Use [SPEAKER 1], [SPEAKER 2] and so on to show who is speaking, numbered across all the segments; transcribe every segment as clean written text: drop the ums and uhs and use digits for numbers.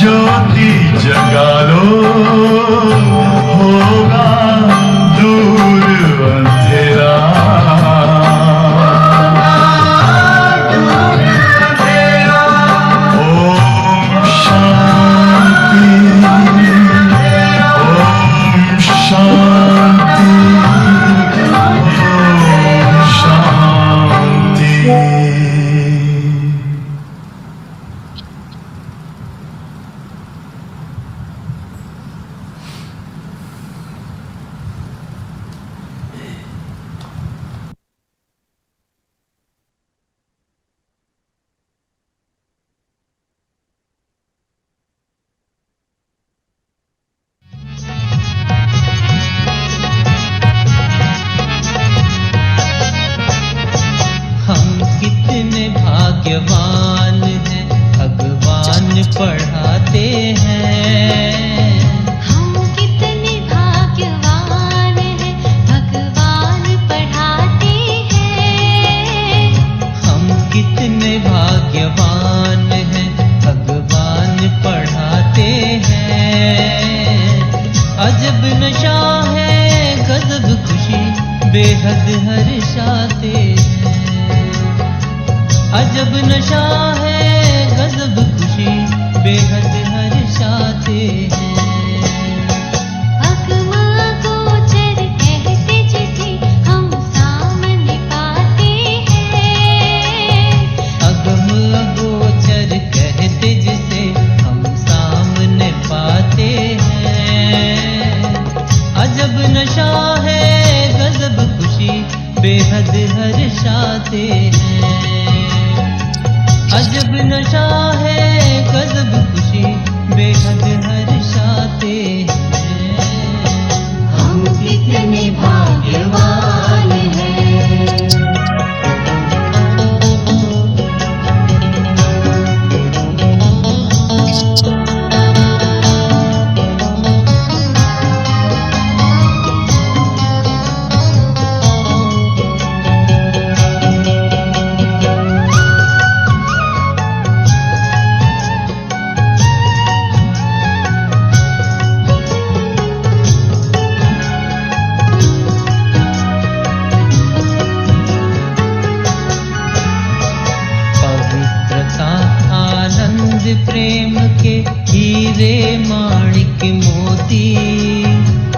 [SPEAKER 1] ज्योति जगा लो, होगा दूर अंधेरा। ओम शांति, ओम शांति, ओम शांति।
[SPEAKER 2] कितने भाग्यवान हैं, भगवान पढ़ाते हैं।
[SPEAKER 3] हम कितने भाग्यवान हैं, भगवान पढ़ाते हैं।
[SPEAKER 2] हम कितने भाग्यवान हैं, भगवान पढ़ाते हैं। अजब नशा है, गजब खुशी, बेहद हर्षाते हैं। अजब नशा है, गजब खुशी, बेहद हर्षाते हैं।
[SPEAKER 3] अगमा गोचर कहते जिसे हम सामने पाते हैं।
[SPEAKER 2] अगम अगोचर कहते जिसे हम सामने पाते हैं। अजब नशा है, गजब खुशी, बेहद हर्षाते हैं। अजब नशा है, गजब खुशी, बेहद हर्षाते हैं।
[SPEAKER 3] हम कितने भाग्यवान हैं।
[SPEAKER 2] प्रेम के हीरे माणिक मोती,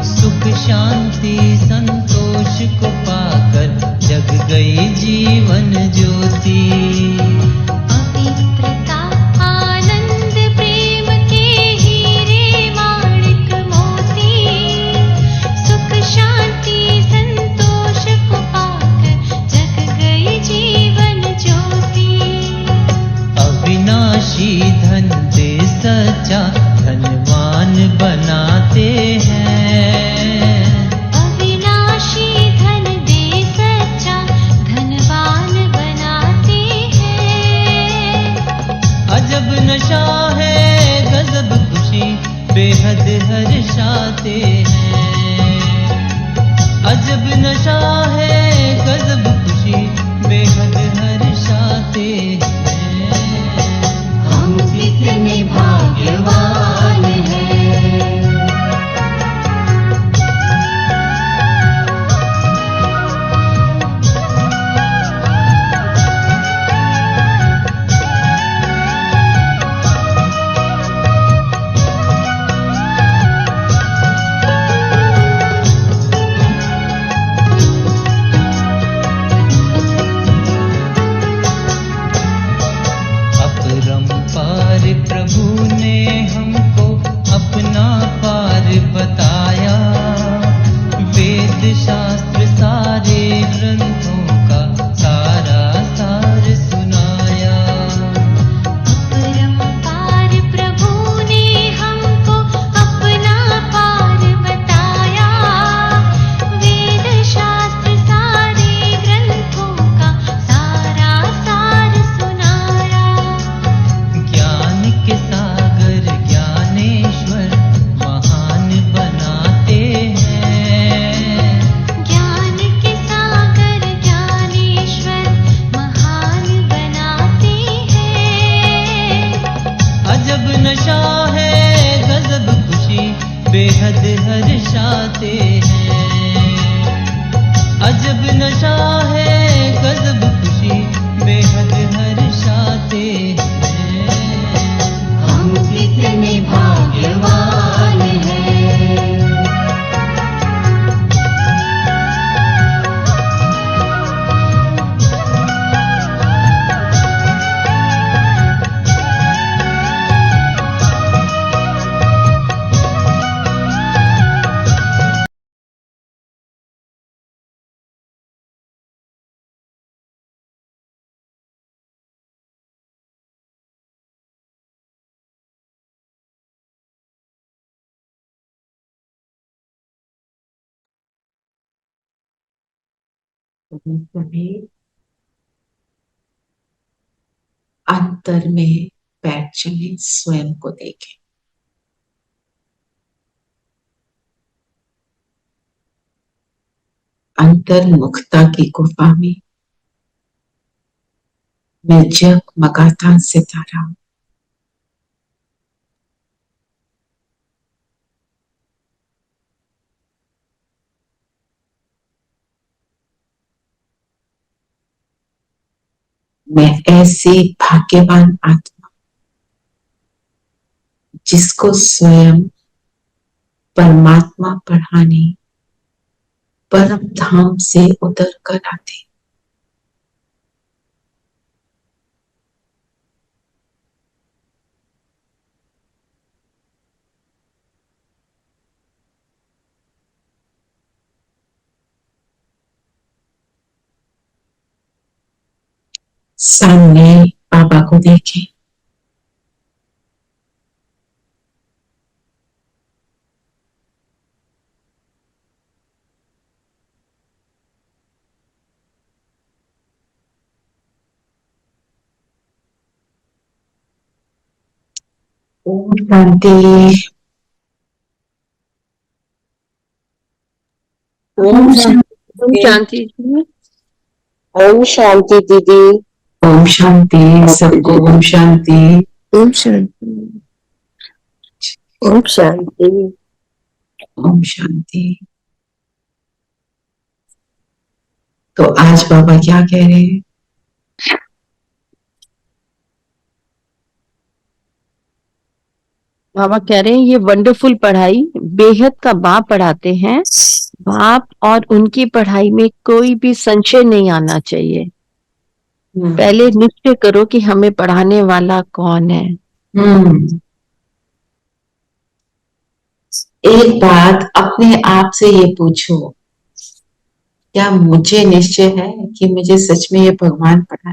[SPEAKER 2] सुख शांति संतोष को पाकर जग गई जीवन ज्योति।
[SPEAKER 3] पवित्रता आनंद प्रेम के हीरे माणिक मोती, सुख शांति संतोष को पाकर जग गई जीवन ज्योति।
[SPEAKER 2] अविनाशी धन दे सच्चा धनवान बनाते हैं।
[SPEAKER 3] अविनाशी धन दे सच्चा धनवान बनाते हैं।
[SPEAKER 2] अजब नशा है, गजब खुशी, बेहद हर्षाते हैं। अजब नशा है, गजब खुशी, बेहद हर्षाते हैं।
[SPEAKER 3] हम कितने भाग्यवान
[SPEAKER 4] कभी अंतर में बैठ जाए, स्वयं को देखें। अंतर्मुखता की गुफा में मैं जगमगाता सितारा हूं। मैं ऐसी भाग्यवान आत्मा जिसको स्वयं परमात्मा पढ़ाने परम धाम से उतर कर आते। सामने बाबा को देखें। ओम शांति।
[SPEAKER 5] ओम शांति जी। ओम शांति दीदी।
[SPEAKER 4] ओम शांति सबको। ओम शांति।
[SPEAKER 5] ओम शांति। ओम शांति।
[SPEAKER 4] ओम शांति। तो आज बाबा क्या कह रहे हैं?
[SPEAKER 5] बाबा कह रहे हैं ये वंडरफुल पढ़ाई बेहद का बाप पढ़ाते हैं। बाप और उनकी पढ़ाई में कोई भी संशय नहीं आना चाहिए। पहले निश्चय करो कि हमें पढ़ाने वाला कौन है।
[SPEAKER 4] एक बात अपने आप से ये पूछो, क्या मुझे निश्चय है कि मुझे सच में ये भगवान पढ़ा?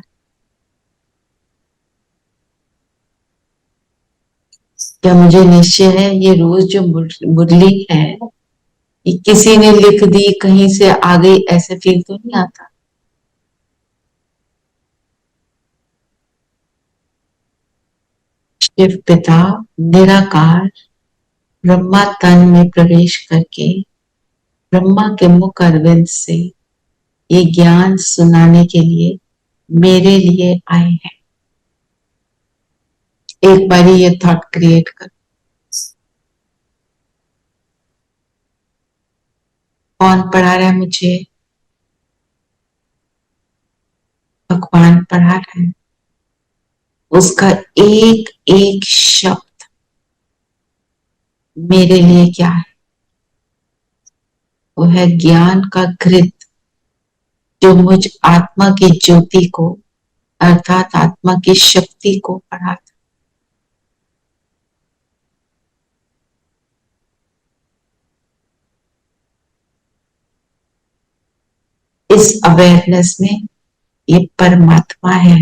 [SPEAKER 4] क्या मुझे निश्चय है ये रोज जो मुरली है ये किसी ने लिख दी, कहीं से आ गई, ऐसे फील तो नहीं आता? शिव पिता निराकार ब्रह्मा तन में प्रवेश करके ब्रह्मा के मुख अरविंद से ये ज्ञान सुनाने के लिए मेरे लिए आए हैं। एक बारी ये थॉट क्रिएट कर, कौन पढ़ा रहा है मुझे? भगवान पढ़ा रहा है। उसका एक एक शब्द मेरे लिए क्या है? वो है ज्ञान का घृत जो मुझ आत्मा की ज्योति को अर्थात आत्मा की शक्ति को बढ़ाता। इस अवेयरनेस में ये परमात्मा है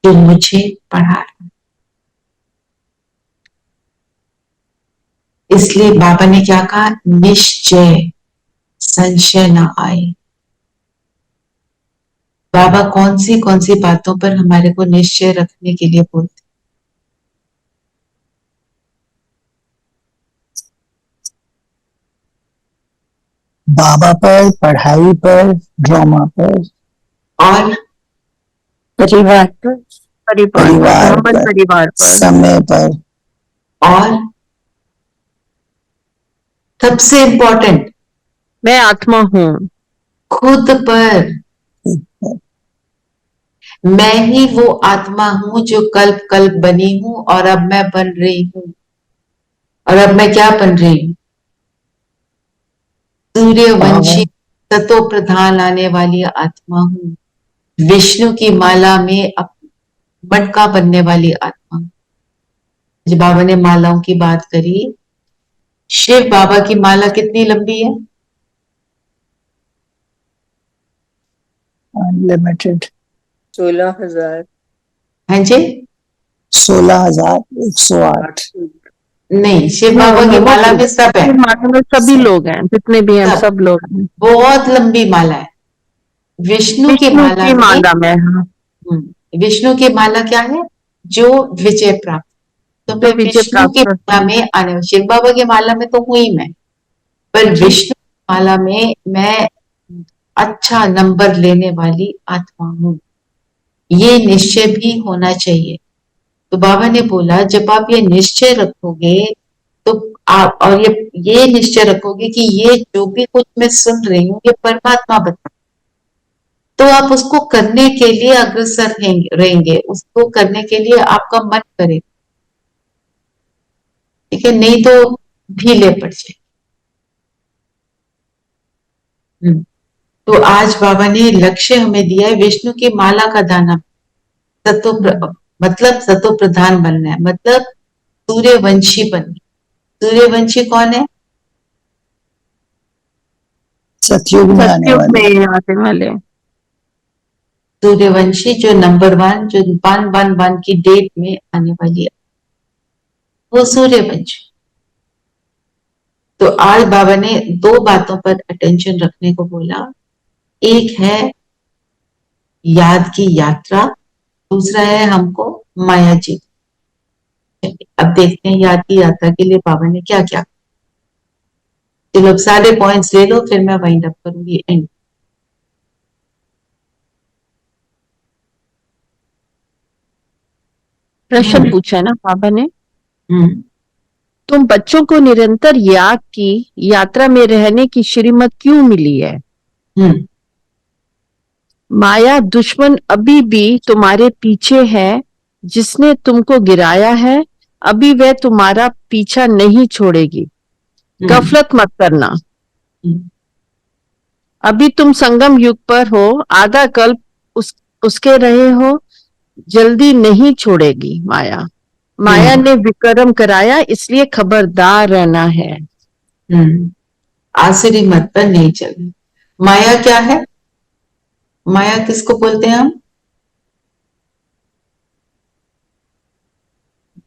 [SPEAKER 4] जो मुझे पढ़ा रहा है। इसलिए बाबा ने क्या कहा? निश्चय, संशय ना आए। बाबा कौन सी बातों पर हमारे को निश्चय रखने के लिए बोलते?
[SPEAKER 6] बाबा पर, पढ़ाई पर, ड्रामा पर
[SPEAKER 4] और
[SPEAKER 5] परिवार पर,
[SPEAKER 6] परिवार
[SPEAKER 5] मोहम्मद
[SPEAKER 6] पर,
[SPEAKER 5] परिवार पर,
[SPEAKER 6] समय पर
[SPEAKER 4] और सबसे इंपॉर्टेंट
[SPEAKER 5] मैं आत्मा हूँ,
[SPEAKER 4] खुद पर। मैं ही वो आत्मा हूं जो कल्प कल्प बनी हूं और अब मैं बन रही हूं। और अब मैं क्या बन रही हूं? सूर्यवंशी तत्व प्रधान आने वाली आत्मा हूं। विष्णु की माला में अब मटका बनने वाली आत्मा हूं। जब बाबा ने मालाओं की बात करी, शिव बाबा की माला कितनी लंबी है?
[SPEAKER 6] अनलिमिटेड
[SPEAKER 5] 16,000।
[SPEAKER 4] हाँ जी,
[SPEAKER 6] 16,108।
[SPEAKER 4] नहीं, शिव बाबा की माला में सब है,
[SPEAKER 5] माला में सभी लोग हैं, जितने भी हैं
[SPEAKER 4] सब।
[SPEAKER 5] सब लोग हैं।
[SPEAKER 4] बहुत लंबी माला है। विष्णु की
[SPEAKER 5] विष्णु
[SPEAKER 4] माला
[SPEAKER 5] की
[SPEAKER 4] में,
[SPEAKER 5] माला में, हाँ,
[SPEAKER 4] विष्णु की माला क्या है? जो विजय प्राप्त। तो
[SPEAKER 5] जो
[SPEAKER 4] मैं
[SPEAKER 5] विजय
[SPEAKER 4] विष्णु
[SPEAKER 5] प्राप्त
[SPEAKER 4] की
[SPEAKER 5] करते
[SPEAKER 4] माला
[SPEAKER 5] हैं।
[SPEAKER 4] में आने, शिव बाबा की माला में तो हुई मैं, पर
[SPEAKER 5] जी।
[SPEAKER 4] विष्णु की माला में मैं अच्छा नंबर लेने वाली आत्मा हूँ, ये निश्चय भी होना चाहिए। तो बाबा ने बोला जब आप ये निश्चय रखोगे तो आप, और ये निश्चय रखोगे कि ये जो भी कुछ मैं सुन रही हूँ ये परमात्मा बता, तो आप उसको करने के लिए अग्रसर रहेंगे, उसको करने के लिए आपका मन करे, ठीक है, नहीं तो ढीले पड़ जाए। तो आज बाबा ने लक्ष्य हमें दिया है विष्णु की माला का दाना, मतलब सतो प्रधान बनना है, मतलब सूर्यवंशी बनना। सूर्यवंशी कौन है?
[SPEAKER 6] सतयुग में आने
[SPEAKER 5] सतयुग
[SPEAKER 6] वाले।
[SPEAKER 5] में आने वाले।
[SPEAKER 4] सूर्यवंशी जो नंबर 1, जो 111 की डेट में आने वाली है, वो सूर्यवंशी। तो आज बाबा ने 2 बातों पर अटेंशन रखने को बोला। एक है याद की यात्रा, दूसरा है हमको माया जी। अब देखते हैं याद की यात्रा के लिए बाबा ने क्या क्या। चलो अब सारे पॉइंट्स ले लो, फिर मैं वाइंड अप करूंगी एंड।
[SPEAKER 5] प्रश्न पूछा है ना बाबा ने,
[SPEAKER 4] हम्म
[SPEAKER 5] तुम बच्चों को निरंतर याद की यात्रा में रहने की श्रीमत क्यों मिली है?
[SPEAKER 4] हम्म
[SPEAKER 5] माया दुश्मन अभी भी तुम्हारे पीछे है, जिसने तुमको गिराया है अभी वह तुम्हारा पीछा नहीं छोड़ेगी। गफलत मत करना।
[SPEAKER 4] हम्म
[SPEAKER 5] अभी तुम संगम युग पर हो, आधा कल्प उसके रहे हो, जल्दी नहीं छोड़ेगी माया। माया ने विक्रम कराया, इसलिए खबरदार रहना है।
[SPEAKER 4] आसुरी मत पर नहीं चलना। माया क्या है? माया किसको बोलते हैं हम?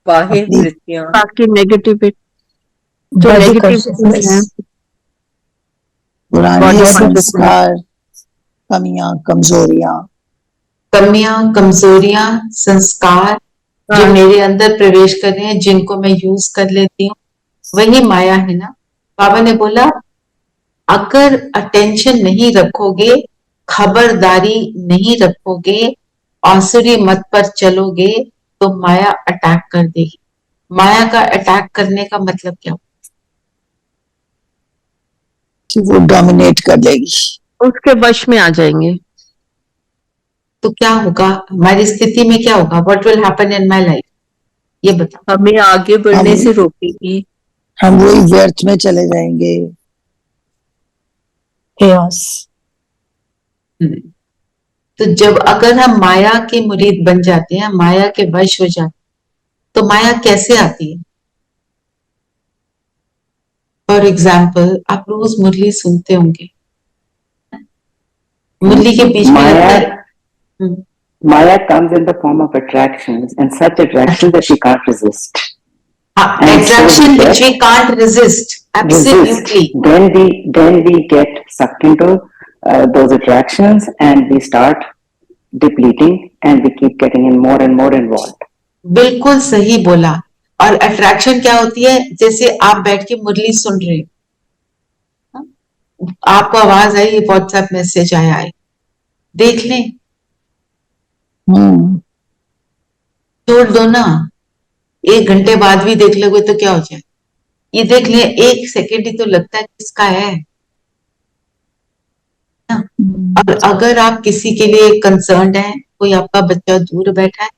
[SPEAKER 7] बाह्य
[SPEAKER 6] अपनी
[SPEAKER 7] वृत्तियां,
[SPEAKER 5] बाकी नेगेटिव, जो
[SPEAKER 6] बॉडी
[SPEAKER 5] नेगेटिव है,
[SPEAKER 6] कॉन्शियसनेस, पुराने
[SPEAKER 5] बॉडी कॉन्शियसनेस,
[SPEAKER 6] संस्कार, कमियां, कमजोरियां,
[SPEAKER 4] कमियां, कमजोरियां, संस्कार जो मेरे अंदर प्रवेश कर रहे हैं, जिनको मैं यूज कर लेती हूँ, वही माया है ना। बाबा ने बोला अगर अटेंशन नहीं रखोगे, खबरदारी नहीं रखोगे, आसुरी मत पर चलोगे, तो माया अटैक कर देगी। माया का अटैक करने का मतलब क्या?
[SPEAKER 6] कि वो डोमिनेट कर लेगी।
[SPEAKER 5] उसके वश में आ जाएंगे।
[SPEAKER 4] तो क्या होगा हमारी स्थिति में? क्या होगा? What will happen in my life? ये बताओ।
[SPEAKER 7] हमें आगे बढ़ने
[SPEAKER 6] हम
[SPEAKER 7] से रोकेगी।
[SPEAKER 6] हम वही व्यर्थ में चले जाएंगे। chaos।
[SPEAKER 4] तो जब अगर हम माया के मुरीद बन जाते हैं, माया के वश हो जाते हैं, तो माया कैसे आती है? फॉर एग्जाम्पल आप रोज मुरली सुनते होंगे, मुरली के बीच में लगता है
[SPEAKER 8] Maya comes in the form of attractions, and such attractions that we can't resist.
[SPEAKER 4] attraction
[SPEAKER 8] so
[SPEAKER 4] which we can't resist. Absolutely.
[SPEAKER 8] Then we get sucked into those attractions, and we start depleting, and we keep getting in more and more involved.
[SPEAKER 4] बिल्कुल सही बोला। और attraction क्या होती है? जैसे आप बैठ के मुरली सुन रहे हो, आपको आवाज आई, व्हाट्सएप मैसेज आया है, देख लें, छोड़ दो ना, 1 घंटे बाद भी देख लोगे तो क्या हो जाए? ये देख ले, 1 सेकेंड ही तो लगता है किसका है ना? और अगर आप किसी के लिए कंसर्न है, कोई आपका बच्चा दूर बैठा है,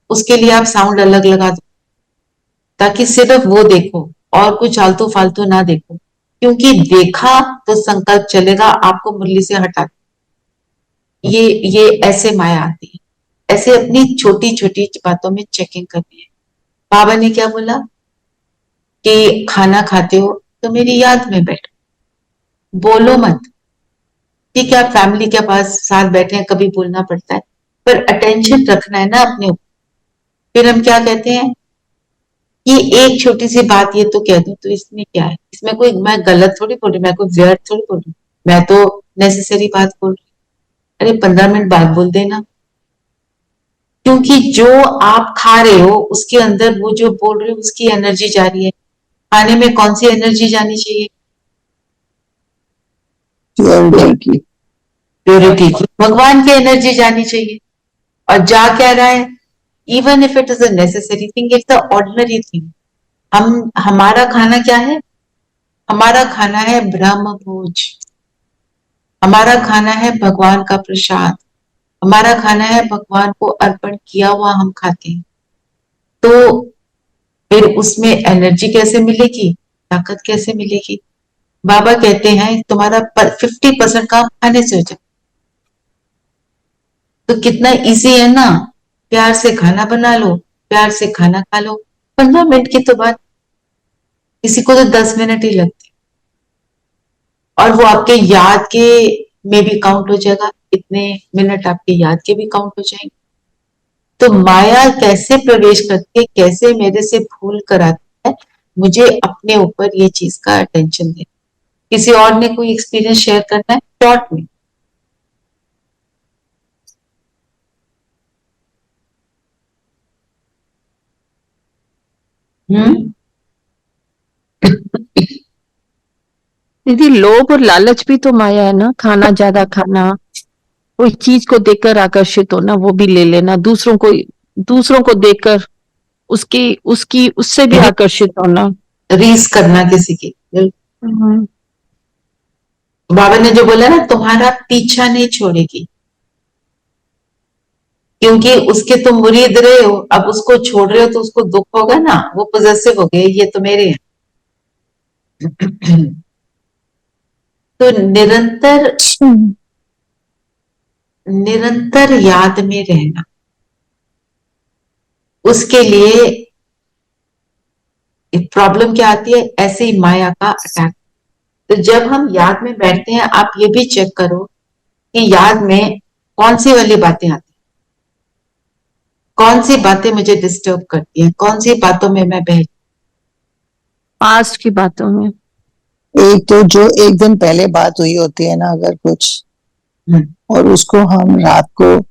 [SPEAKER 4] उसके लिए आप साउंड अलग लगा दो, ताकि सिर्फ वो देखो और कुछ आलतू फालतू ना देखो, क्योंकि देखा तो संकल्प चलेगा आपको मुरली से हटा। ये ऐसे माया आती है, ऐसे अपनी छोटी छोटी बातों में चेकिंग करनी है। बाबा ने क्या बोला कि खाना खाते हो तो मेरी याद में बैठो, बोलो मत। ठीक है, आप फैमिली के पास साथ बैठे हैं, कभी बोलना पड़ता है, पर अटेंशन रखना है ना अपने ऊपर। फिर हम क्या कहते हैं? ये एक छोटी सी बात ये तो कह दूं तो इसमें क्या है, इसमें कोई मैं गलत थोड़ी बोल रही, मैं कोई व्यर्थ थोड़ी बोल रही, मैं तो नेसेसरी बात बोल रही। अरे 15 मिनट बाद बोल देना, क्योंकि जो आप खा रहे हो उसके अंदर वो जो बोल रहे हो उसकी एनर्जी जा रही है। खाने में कौन सी एनर्जी जानी चाहिए?
[SPEAKER 6] प्योरिटी की।
[SPEAKER 4] प्योरिटी की, भगवान की एनर्जी जानी चाहिए। और जा क्या रहा है? Even if it is a necessary thing, it's a ordinary thing. हमारा खाना क्या है? हमारा खाना है ब्रह्म भोज, हमारा खाना है भगवान का प्रसाद, हमारा खाना है भगवान को अर्पण किया हुआ हम खाते हैं। तो फिर उसमें एनर्जी कैसे मिलेगी, ताकत कैसे मिलेगी? बाबा कहते हैं तुम्हारा 50% काम खाने से हो जाए। तो कितना इजी है ना, प्यार से खाना बना लो, प्यार से खाना खा लो। 15 मिनट की तो बात, किसी को तो 10 मिनट ही लगते, और वो आपके याद के में भी काउंट हो जाएगा, इतने मिनट आपके याद के भी काउंट हो जाएंगे। तो माया कैसे प्रवेश करती है, कैसे मेरे से भूल कराती है, मुझे अपने ऊपर ये चीज का अटेंशन दे। किसी और ने कोई एक्सपीरियंस शेयर करना है शॉर्ट में? हम्म।
[SPEAKER 5] दीदी लोभ और लालच भी तो माया है ना, खाना ज्यादा खाना, कोई चीज को देखकर आकर्षित होना, वो भी ले लेना, दूसरों को देखकर उसकी उसकी उससे भी आकर्षित होना।
[SPEAKER 4] रीस करना किसी की।
[SPEAKER 5] हम्म,
[SPEAKER 4] बाबा ने जो बोला ना, तुम्हारा पीछा नहीं छोड़ेगी, क्योंकि उसके तुम मुरीद रहे हो, अब उसको छोड़ रहे हो तो उसको दुख होगा ना, वो पॉजेसिव हो गए, ये तो मेरे हैं। तो निरंतर निरंतर याद में रहना, उसके लिए प्रॉब्लम क्या आती है? ऐसे ही माया का अटैक। तो जब हम याद में बैठते हैं, आप ये भी चेक करो कि याद में कौन सी वाली बातें आती हैं, कौन सी बातें मुझे डिस्टर्ब करती हैं, कौन सी बातों में मैं बह।
[SPEAKER 5] पास्ट की बातों में।
[SPEAKER 6] एक तो जो एक दिन पहले बात हुई होती है ना, अगर कुछ, और उसको हम रात को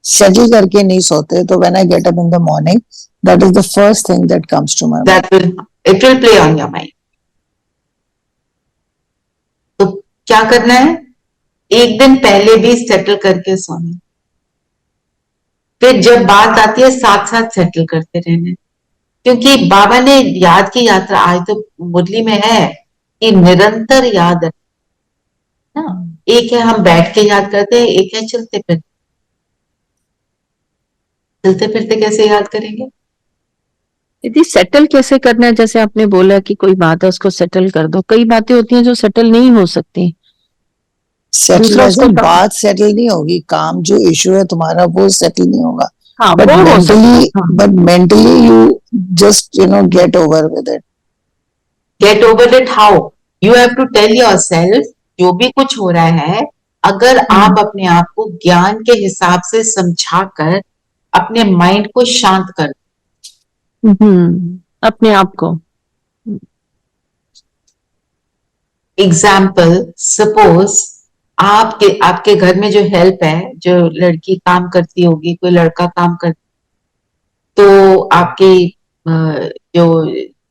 [SPEAKER 6] सेटल करके नहीं सोते, तो when I get up in the morning, that is the first thing that comes to my mind.
[SPEAKER 4] That will, it will play on your mind. तो क्या करना है? एक दिन पहले भी सेटल करके सोना, फिर जब बात आती है साथ साथ सेटल करते रहना। क्योंकि बाबा ने याद की यात्रा, आज तो मुरली में है कि निरंतर याद है ना। एक है हम बैठ के याद करते हैं, एक है चलते फिरते। चलते फिरते कैसे याद करेंगे?
[SPEAKER 5] दीदी सेटल कैसे करना है? जैसे आपने बोला कि कोई बात है उसको सेटल कर दो, कई बातें होती हैं जो सेटल नहीं हो सकती।
[SPEAKER 6] सेटल
[SPEAKER 5] दूसरा
[SPEAKER 6] एज
[SPEAKER 5] उसको
[SPEAKER 6] बात सेटल नहीं होगी, काम जो इशू है तुम्हारा वो सेटल नहीं होगा,
[SPEAKER 5] हाँ
[SPEAKER 6] बट
[SPEAKER 5] वो हो सकता है।
[SPEAKER 6] Mentally you just get over with it.
[SPEAKER 4] Get over it how? You have to tell yourself, जो भी कुछ हो रहा है, अगर आप अपने आप को ज्ञान के हिसाब से समझाकर अपने माइंड को शांत कर।
[SPEAKER 5] अपने आप को।
[SPEAKER 4] एग्जाम्पल, सपोज आपके घर में जो हेल्प है, जो लड़की काम करती होगी, कोई लड़का काम कर, तो आपकी जो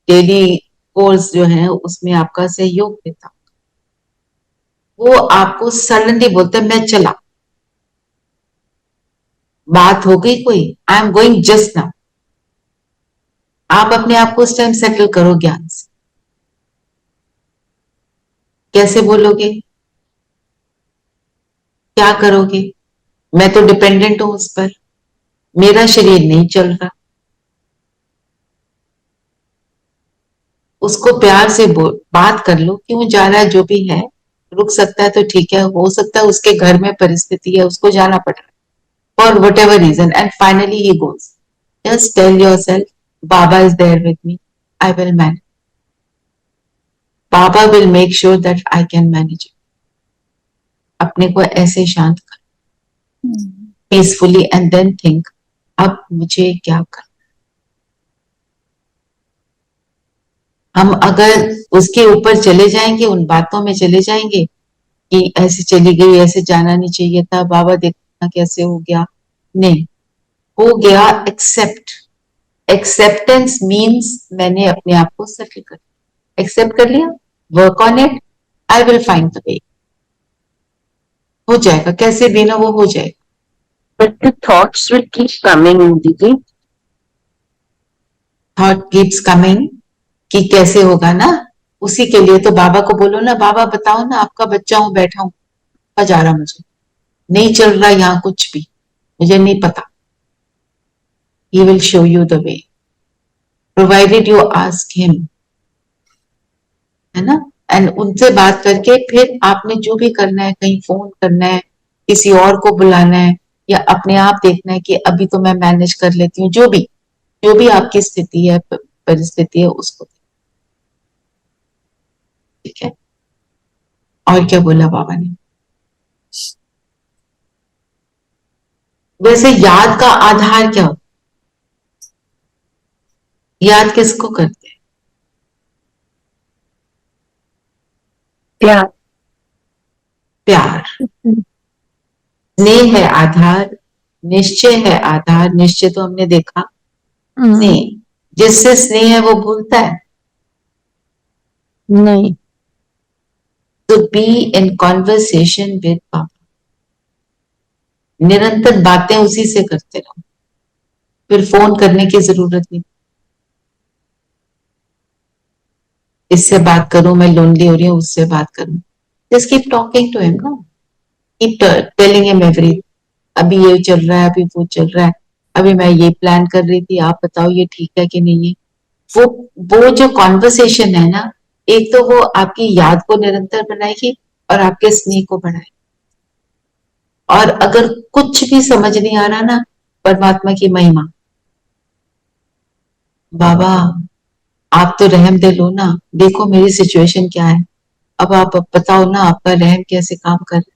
[SPEAKER 4] डेली कोर्स जो है उसमें आपका सहयोग देता, वो आपको सडनली बोलता है मैं चला, बात हो गई कोई, I am going just now. आप अपने आप को उस टाइम सेटल करो ज्ञान से। कैसे बोलोगे? क्या करोगे? मैं तो डिपेंडेंट हूं उस पर, मेरा शरीर नहीं चल रहा। उसको प्यार से बात कर लो, क्यों जा रहा है, जो भी है रुक सकता है तो ठीक है, हो सकता है उसके घर में परिस्थिति है, उसको जाना पड़ रहा है for whatever reason, and finally he goes. Just tell yourself, Baba is there with me, I will manage. Baba will make sure that I can manage it. अपने को ऐसे शांत कर पीसफुली, एंड देन थिंक अब मुझे क्या करना। हम अगर उसके ऊपर चले जाएंगे, उन बातों में चले जाएंगे कि ऐसे चली गई, ऐसे जाना नहीं चाहिए था, बाबा देखना कैसे हो गया, नहीं हो गया। एक्सेप्ट, एक्सेप्टेंस मीन्स मैंने अपने आप को सेटल कर, एक्सेप्ट कर लिया, work on it, I will find the way, हो जाएगा, कैसे भी ना वो हो जाएगा।
[SPEAKER 5] But the thoughts will keep coming, दीदी.
[SPEAKER 4] थॉट कीप्स कमिंग कि कैसे होगा ना, उसी के लिए तो बाबा को बोलो ना, बाबा बताओ ना, आपका बच्चा हूं, बैठा हूं, समझ आ रहा मुझे, नहीं चल रहा यहाँ कुछ भी, मुझे नहीं पता, he will show you the way provided you ask him, है ना। एंड उनसे बात करके फिर आपने जो भी करना है, कहीं फोन करना है, किसी और को बुलाना है, या अपने आप देखना है कि अभी तो मैं मैनेज कर लेती हूँ, जो भी आपकी स्थिति है, परिस्थिति है, उसको, ठीक है। और क्या बोला बाबा ने? वैसे याद का आधार क्या होता है? याद किसको करते हैं?
[SPEAKER 7] प्यार।
[SPEAKER 4] प्यार। स्नेह है आधार, निश्चय है आधार, निश्चय तो हमने देखा, स्नेह, जिससे स्नेह है वो भूलता है
[SPEAKER 5] नहीं.
[SPEAKER 4] to be in conversation with बाबा, निरंतर बातें उसी से करते रहो, फिर फोन करने की जरूरत नहीं, इससे बात करूं, मैं लोनली हो रही हूँ, उससे बात करूं, just keep talking to him ना, कीप टेलिंग हिम एवरी, अभी ये चल रहा है, अभी वो चल रहा है, अभी मैं ये प्लान कर रही थी, आप बताओ ये ठीक है कि नहीं है। वो जो कॉन्वर्सेशन है ना, एक तो वो आपकी याद को निरंतर बनाएगी और आपके स्नेह को बढ़ाएगी। और अगर कुछ भी समझ नहीं आ रहा ना, परमात्मा की महिमा, बाबा आप तो रहम दिल हो ना, देखो मेरी सिचुएशन क्या है, अब आप बताओ ना, आपका रहम कैसे काम कर रहा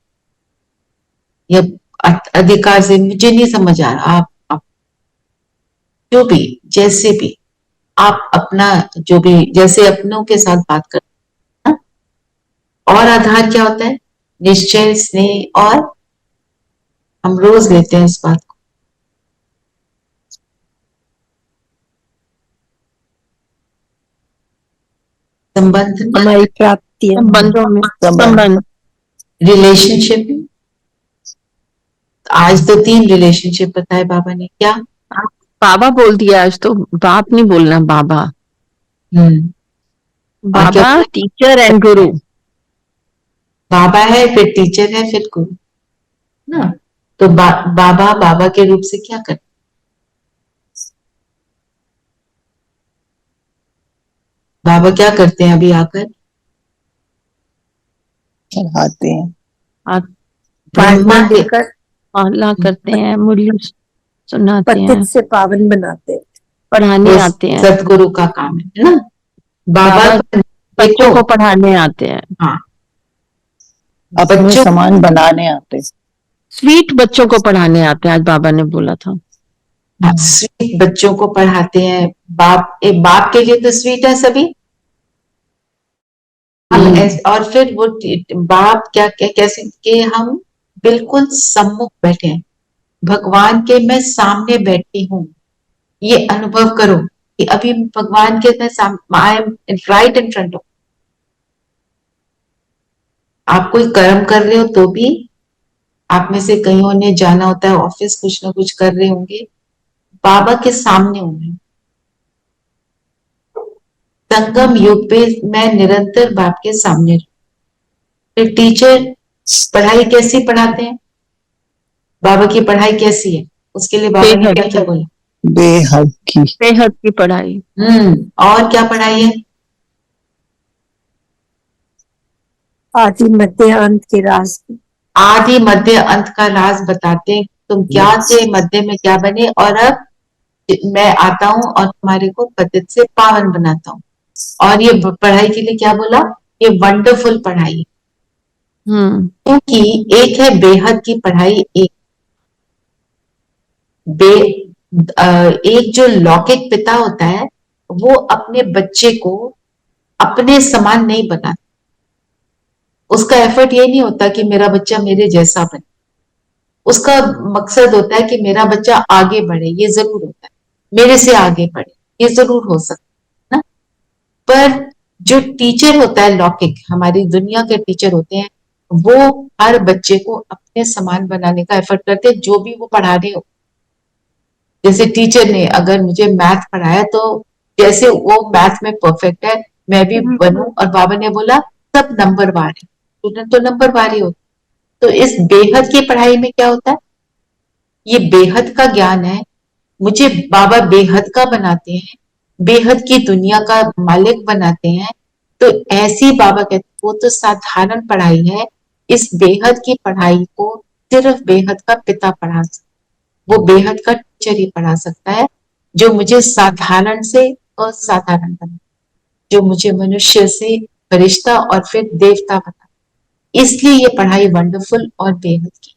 [SPEAKER 4] है, या अधिकार से मुझे नहीं समझ आ रहा, आप जो भी, जैसे भी आप अपना, जो भी जैसे अपनों के साथ बात कर, हाँ? और आधार क्या होता है? निश्चय, स्नेह, और हम रोज लेते हैं इस बात को, संबंध,
[SPEAKER 7] हमारी प्राप्ति है।
[SPEAKER 5] संबंधों में, संबंध.
[SPEAKER 4] रिलेशनशिप। आज तो 3 रिलेशनशिप बताए बाबा ने, क्या?
[SPEAKER 5] बाबा बोल दिया आज तो, बाप नहीं बोलना, बाबा. बाबा, टीचर एंड गुरु.
[SPEAKER 4] बाबा है, फिर टीचर है, फिर गुरु ना। तो बाबा बाबा के रूप से क्या करते? बाबा क्या करते हैं अभी आकर?
[SPEAKER 6] चढ़ाते हैं,
[SPEAKER 4] ब्रह्मा के
[SPEAKER 7] देकर
[SPEAKER 5] माला करते हैं, मुरली सुनाते हैं,
[SPEAKER 7] पतित से पावन बनाते हैं।
[SPEAKER 5] पढ़ाने
[SPEAKER 4] वो
[SPEAKER 5] आते हैं.
[SPEAKER 4] सतगुरु का काम है ना। बाबा
[SPEAKER 5] बच्चों को पढ़ाने आते हैं,
[SPEAKER 4] हाँ,
[SPEAKER 6] अपने
[SPEAKER 4] बच्चों
[SPEAKER 6] समान बनाने आते हैं।
[SPEAKER 5] स्वीट बच्चों को पढ़ाने आते हैं, आज बाबा ने बोला था.
[SPEAKER 4] स्वीट बच्चों को पढ़ाते हैं। बाप के लिए तो स्वीट है सभी। और फिर वो बाप क्या कैसे कि हम बिल्कुल सम्मुख बैठे हैं, भगवान के मैं सामने बैठी हूँ, ये अनुभव करो कि अभी भगवान के मैं I am right in front of. आप कोई कर्म कर रहे हो तो भी, आप में से कईयों ने जाना होता है ऑफिस, कुछ ना कुछ कर रहे होंगे, बाबा के सामने हूं मैं। संगम युग पे मैं निरंतर बाप के सामने। फिर टीचर पढ़ाई कैसी पढ़ाते हैं? बाबा की पढ़ाई कैसी है? उसके लिए बाबा ने क्या क्या बोला?
[SPEAKER 6] बेहद की,
[SPEAKER 5] बेहद की पढ़ाई.
[SPEAKER 4] और क्या पढ़ाई है?
[SPEAKER 7] आदि मध्य अंत के राज की।
[SPEAKER 4] आदि मध्य अंत का राज बताते हैं, तुम क्या थे, मध्य में क्या बने, और अब मैं आता हूं और तुम्हारे को पतित से पावन बनाता हूँ। और ये पढ़ाई के लिए क्या बोला? ये वंडरफुल पढ़ाई, क्योंकि एक है बेहद की पढ़ाई, एक जो लौकिक पिता होता है वो अपने बच्चे को अपने समान नहीं बनाते। उसका एफर्ट ये नहीं होता कि मेरा बच्चा मेरे जैसा बने, उसका मकसद होता है कि मेरा बच्चा आगे बढ़े, ये जरूर होता है, मेरे से आगे बढ़े, ये जरूर हो सकता है ना। पर जो टीचर होता है लौकिक, हमारी दुनिया के टीचर होते हैं, वो हर बच्चे को अपने समान बनाने का एफर्ट करते हैं, जो भी वो पढ़ा रहे हो। जैसे टीचर ने अगर मुझे मैथ पढ़ाया तो जैसे वो मैथ में परफेक्ट है, मैं भी बनूं, और बाबा ने बोला सब नंबरवार है, स्टूडेंट तो नंबरवार ही होता। तो इस बेहद की पढ़ाई में क्या होता है, ये बेहद का ज्ञान है, मुझे बाबा बेहद का बनाते हैं, बेहद की दुनिया का मालिक बनाते हैं। तो ऐसी बाबा कहते हैं वो तो साधारण पढ़ाई है, इस बेहद की पढ़ाई को सिर्फ बेहद का पिता पढ़ा सकता, वो बेहद का टीचर ही पढ़ा सकता है, जो मुझे साधारण से असाधारण बना, जो मुझे मनुष्य से फरिश्ता और फिर देवता बना। इसलिए ये पढ़ाई वंडरफुल और बेहद की।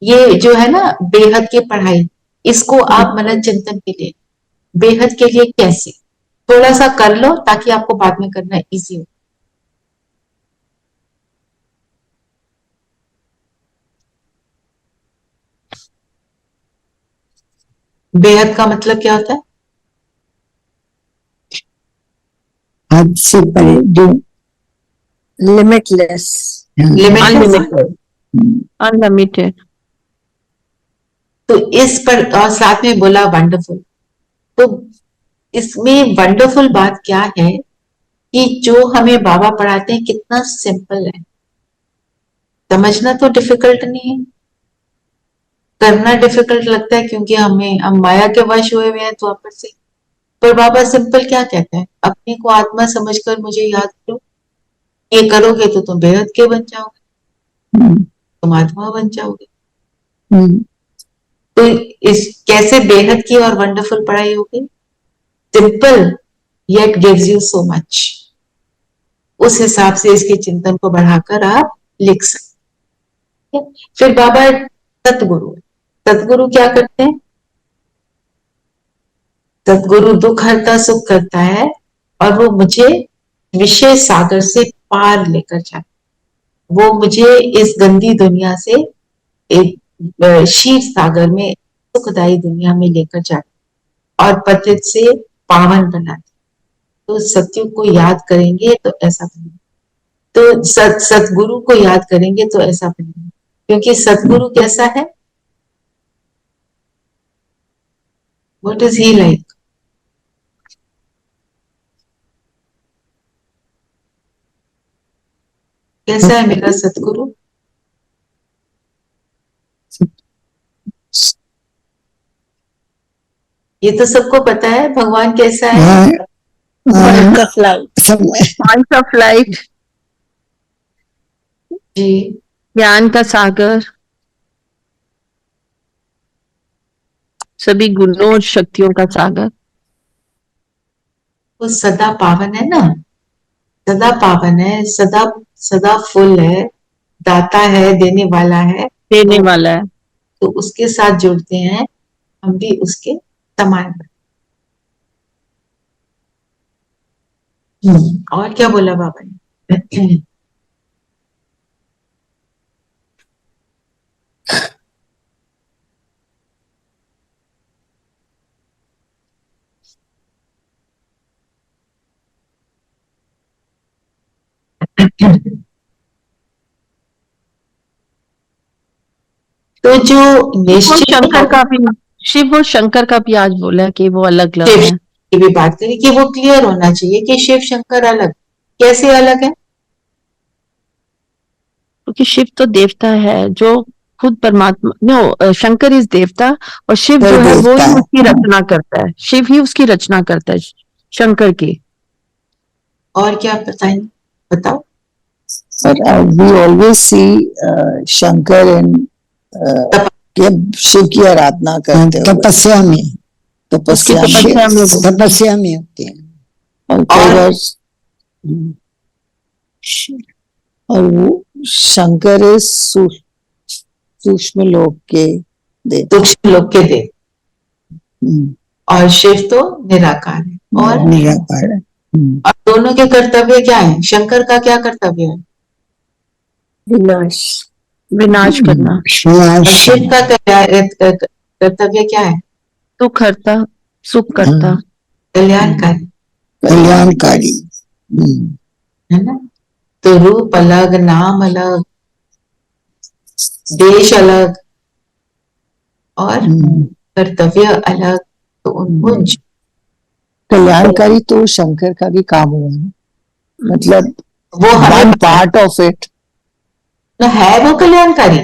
[SPEAKER 4] ये जो है ना बेहद की पढ़ाई, इसको आप मनन चिंतन के लिए, बेहद के लिए कैसे थोड़ा सा कर लो ताकि आपको बाद में करना इजी हो। बेहद का मतलब क्या होता है?
[SPEAKER 7] हद से परे, जो लिमिटलेस,
[SPEAKER 4] लिमिटलेस,
[SPEAKER 5] अनलिमिटेड।
[SPEAKER 4] तो इस पर और साथ में बोला वंडरफुल। तो इसमें वंडरफुल बात क्या है कि जो हमें बाबा पढ़ाते हैं कितना सिंपल है, समझना तो डिफिकल्ट नहीं है, करना डिफिकल्ट लगता है क्योंकि हम माया के वश हुए हुए हैं तो वापस से। पर बाबा सिंपल क्या कहते हैं, अपने को आत्मा समझकर मुझे याद करो, ये करोगे तो तुम बेहद के बन जाओगे, तुम आत्मा बन जाओगे। तो इस कैसे बेहद की और वंडरफुल पढ़ाई होगी? Simple yet gives you so much. उस हिसाब से इसके चिंतन को बढ़ाकर आप लिख सकते हैं। फिर बाबा सतगुरु, सतगुरु क्या करते हैं? सतगुरु दुख हरता सुख करता है और वो मुझे विषय सागर से पार लेकर जाता है, वो मुझे इस गंदी दुनिया से एक क्षीर सागर में सुखदायी दुनिया में लेकर जाते और पतित से पावन बनाते। तो सत्युग को याद करेंगे तो ऐसा बनेंगे, तो सतगुरु को याद करेंगे तो ऐसा बनेंगे, क्योंकि सतगुरु कैसा है? What is he like? कैसा है मेरा सतगुरु? ये तो सबको पता है भगवान कैसा है।
[SPEAKER 5] पॉइंट ऑफ लाइट,
[SPEAKER 4] जी,
[SPEAKER 5] ज्ञान का सागर, सभी गुणों और शक्तियों का सागर।
[SPEAKER 4] वो सदा पावन है ना, सदा पावन है, सदा सदा फुल है, दाता है, देने वाला है,
[SPEAKER 5] देने वाला है।
[SPEAKER 4] तो उसके साथ जुड़ते हैं हम भी उसके समान। और क्या बोला बाबा ने? तो जो निश्चित
[SPEAKER 5] शंकर का भी, शिव और शंकर का भी आज बोला कि वो अलग अलग है।
[SPEAKER 4] की भी बात करें कि वो क्लियर होना चाहिए कि शिव शंकर अलग, कैसे अलग है?
[SPEAKER 5] क्योंकि शिव तो देवता है जो खुद परमात्मा, नो, शंकर इज देवता और शिव जो है वो ही उसकी रचना करता है, शिव ही उसकी रचना करता है शंकर की।
[SPEAKER 4] और क्या बताएं, बताओ।
[SPEAKER 6] But we always see Shankar and Shiv की आराधना करते हैं तपस्या में, तपस्या में होते हैं। और वो शंकर सूक्ष्म लोक के देव,
[SPEAKER 4] सूक्ष्म लोक के देव, और शिव तो निराकार है और
[SPEAKER 6] निराकार है।
[SPEAKER 4] और दोनों के कर्तव्य क्या है? शंकर का क्या कर्तव्य है?
[SPEAKER 7] विनाश।
[SPEAKER 5] विनाश करना।
[SPEAKER 4] और शिव का कर्तव्य क्या है?
[SPEAKER 5] सुख हरता, सुख करता।
[SPEAKER 4] कल्याणकारी,
[SPEAKER 6] कल्याणकारी।
[SPEAKER 4] है ना? तो रूप अलग, नाम अलग, देश अलग और कर्तव्य अलग, तो उनको
[SPEAKER 6] कल्याणकारी तो शंकर का भी काम हुआ है, मतलब
[SPEAKER 4] वो हमें
[SPEAKER 6] वन
[SPEAKER 4] पता
[SPEAKER 6] पार्ट ऑफ इट
[SPEAKER 4] है वो कल्याणकारी,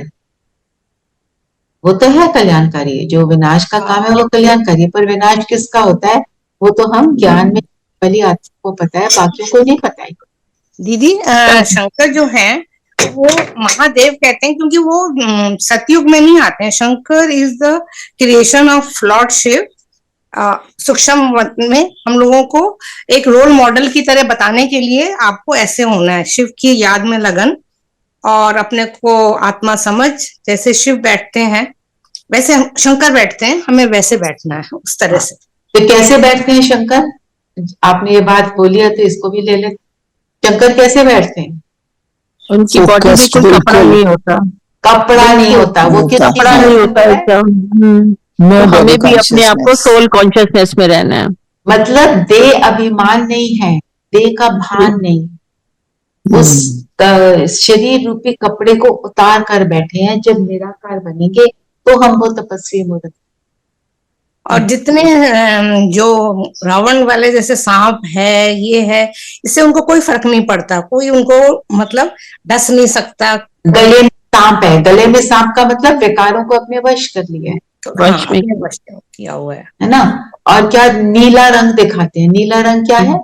[SPEAKER 4] वो तो है कल्याणकारी। जो विनाश का काम है वो कल्याणकारी है, पर विनाश किसका होता है वो तो हम ज्ञान में वाली आत्मा को पता है, बाकियों को नहीं पता है।
[SPEAKER 9] दीदी शंकर जो है वो महादेव कहते हैं, क्योंकि वो सतयुग में नहीं आते हैं। Shankar is the creation of lord Shiva. सूक्ष्म में हम लोगों को एक रोल मॉडल की तरह बताने के लिए आपको ऐसे होना है, शिव की याद में लगन और अपने को आत्मा समझ। जैसे शिव बैठते हैं वैसे शंकर बैठते हैं, हमें वैसे बैठना है उस तरह से।
[SPEAKER 4] तो कैसे बैठते हैं शंकर? आपने ये बात बोली है तो इसको भी ले ले। शंकर कैसे बैठते हैं?
[SPEAKER 5] उनकी बॉडी में कोई कपड़ा नहीं होता,
[SPEAKER 4] कपड़ा नहीं होता, वो किस
[SPEAKER 5] कपड़ा नहीं होता एकदम। तो हमें भी अपने आप को सोल कॉन्शियसनेस में रहना है।
[SPEAKER 4] मतलब देह अभिमान नहीं है, देह का भान नहीं, उस शरीर रूपी कपड़े को उतार कर बैठे हैं। जब निराकार बनेंगे तो हम वो तपस्वी मूर्त।
[SPEAKER 9] और जितने जो रावण वाले जैसे सांप है, ये है, इससे उनको कोई फर्क नहीं पड़ता, कोई उनको मतलब डस नहीं सकता।
[SPEAKER 4] गले में सांप है, गले में सांप का मतलब विकारों को अपने वश कर लिया है,
[SPEAKER 5] वश में
[SPEAKER 9] अपने वश में किया हुआ
[SPEAKER 4] है ना? और क्या नीला रंग दिखाते हैं? नीला रंग क्या है?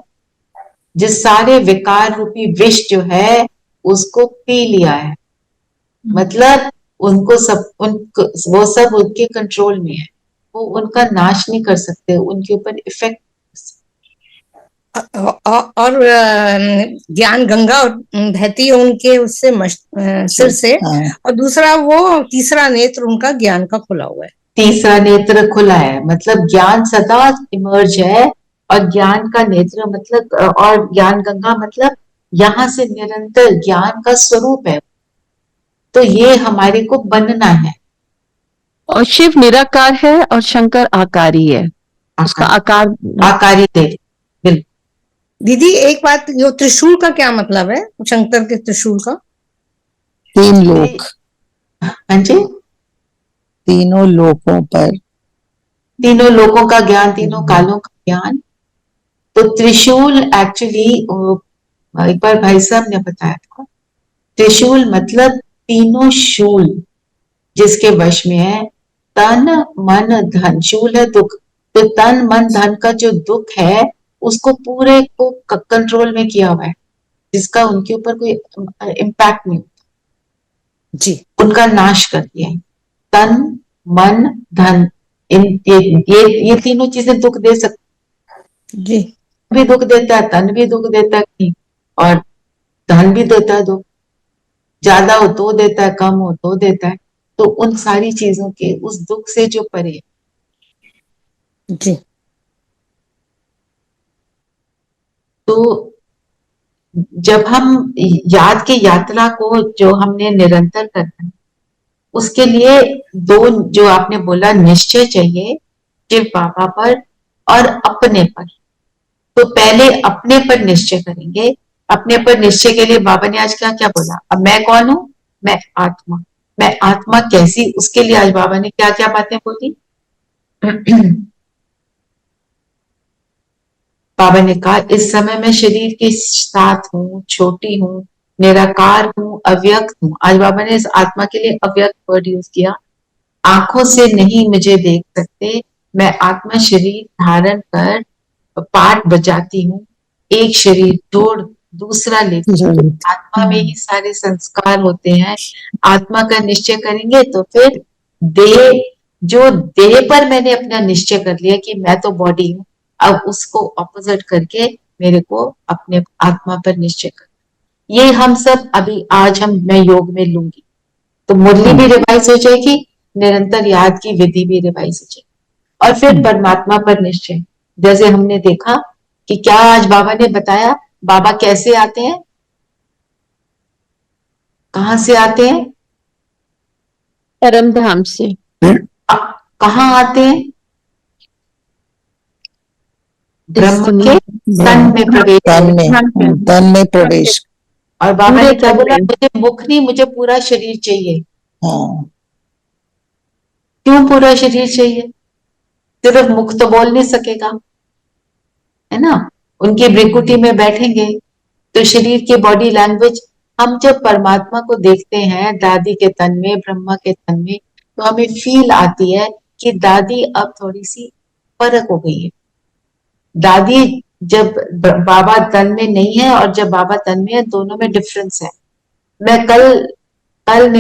[SPEAKER 4] जिस सारे विकार रूपी विष जो है उसको पी लिया है, मतलब उनको सब वो सब उनके कंट्रोल में है, वो उनका नाश नहीं कर सकते, उनके ऊपर इफेक्ट।
[SPEAKER 9] और ज्ञान गंगा बहती है उनके उससे सिर से। और दूसरा वो तीसरा नेत्र उनका ज्ञान का खुला हुआ है।
[SPEAKER 4] तीसरा नेत्र खुला है मतलब ज्ञान सदा इमर्ज है, और ज्ञान का नेत्र मतलब और ज्ञान गंगा मतलब यहाँ से निरंतर ज्ञान का स्वरूप है। तो ये हमारे को बनना है।
[SPEAKER 5] और शिव निराकार है और शंकर आकारी है, उसका आकार
[SPEAKER 4] आकारी दे।
[SPEAKER 9] दीदी एक बात, जो त्रिशूल का क्या मतलब है? शंकर के त्रिशूल का?
[SPEAKER 6] तीन लोक।
[SPEAKER 4] हाँ जी,
[SPEAKER 6] तीनों लोकों पर,
[SPEAKER 4] तीनों लोकों का ज्ञान, तीनों कालों का ज्ञान। तो त्रिशूल एक्चुअली एक बार भाई साहब ने बताया था, त्रिशूल मतलब तीनों शूल जिसके वश में है, तन मन धन। शूल है दुख, तो तन मन धन का जो दुख है उसको पूरे को कंट्रोल में किया हुआ है, जिसका उनके ऊपर कोई इम्पैक्ट नहीं होता
[SPEAKER 9] जी,
[SPEAKER 4] उनका नाश कर दिया है। तन मन धन, ये तीनों चीजें दुख दे सकती
[SPEAKER 9] जी,
[SPEAKER 4] भी दुख देता है, तन भी दुख देता है और धन भी देता है दुख। ज्यादा हो तो देता है, कम हो तो देता है। तो उन सारी चीजों के उस दुख से जो परे।
[SPEAKER 9] जी।
[SPEAKER 4] तो जब हम याद की यात्रा को जो हमने निरंतर करना है, उसके लिए दो जो आपने बोला निश्चय चाहिए, शिव बाबा पर और अपने पर। तो पहले अपने पर निश्चय करेंगे। अपने पर निश्चय के लिए बाबा ने आज क्या क्या बोला? अब मैं कौन हूं? मैं आत्मा। मैं आत्मा कैसी? उसके लिए आज बाबा ने क्या क्या बातें बोली? बाबा ने कहा इस समय मैं शरीर के साथ हूँ, छोटी हूँ, निराकार हूँ, अव्यक्त हूँ। आज बाबा ने इस आत्मा के लिए अव्यक्त वर्ड यूज किया। आंखों से नहीं मुझे देख सकते, मैं आत्मा शरीर धारण कर पाठ बजाती हूँ, एक शरीर छोड़ दूसरा लेती हूँ। आत्मा में ही सारे संस्कार होते हैं। आत्मा का निश्चय करेंगे तो फिर देह, जो देह पर मैंने अपना निश्चय कर लिया कि मैं तो बॉडी हूँ, अब उसको ऑपोजिट करके मेरे को अपने आत्मा पर निश्चय कर। ये हम सब अभी आज मैं योग में लूंगी तो मुरली भी रिवाइज हो जाएगी, निरंतर याद की विधि भी रिवाइज हो जाएगी। और फिर परमात्मा पर निश्चय, जैसे हमने देखा कि क्या आज बाबा ने बताया बाबा कैसे आते हैं, कहाँ से आते हैं,
[SPEAKER 5] परम धाम से।
[SPEAKER 4] कहाँ आते हैं, ब्रह्म
[SPEAKER 5] Destiny।
[SPEAKER 4] के तन में प्रवेश
[SPEAKER 6] तन में प्रवेश।
[SPEAKER 4] और बाबा
[SPEAKER 5] पूरे
[SPEAKER 4] ने क्या
[SPEAKER 5] तन
[SPEAKER 4] बोला,
[SPEAKER 5] में।
[SPEAKER 4] मुझे मुख नहीं, मुझे पूरा शरीर चाहिए।
[SPEAKER 6] हाँ,
[SPEAKER 4] क्यों पूरा शरीर चाहिए? सिर्फ मुख तो बोल नहीं सकेगा, है ना। उनकी भ्रिकुटी में बैठेंगे तो शरीर की बॉडी लैंग्वेज, हम जब परमात्मा को देखते हैं दादी के तन में, ब्रह्मा के तन में, तो हमें फील आती है कि दादी अब थोड़ी सी फर्क हो गई है। दादी जब बाबा तन में नहीं है और जब बाबा तन में है, दोनों में डिफरेंस है। मैं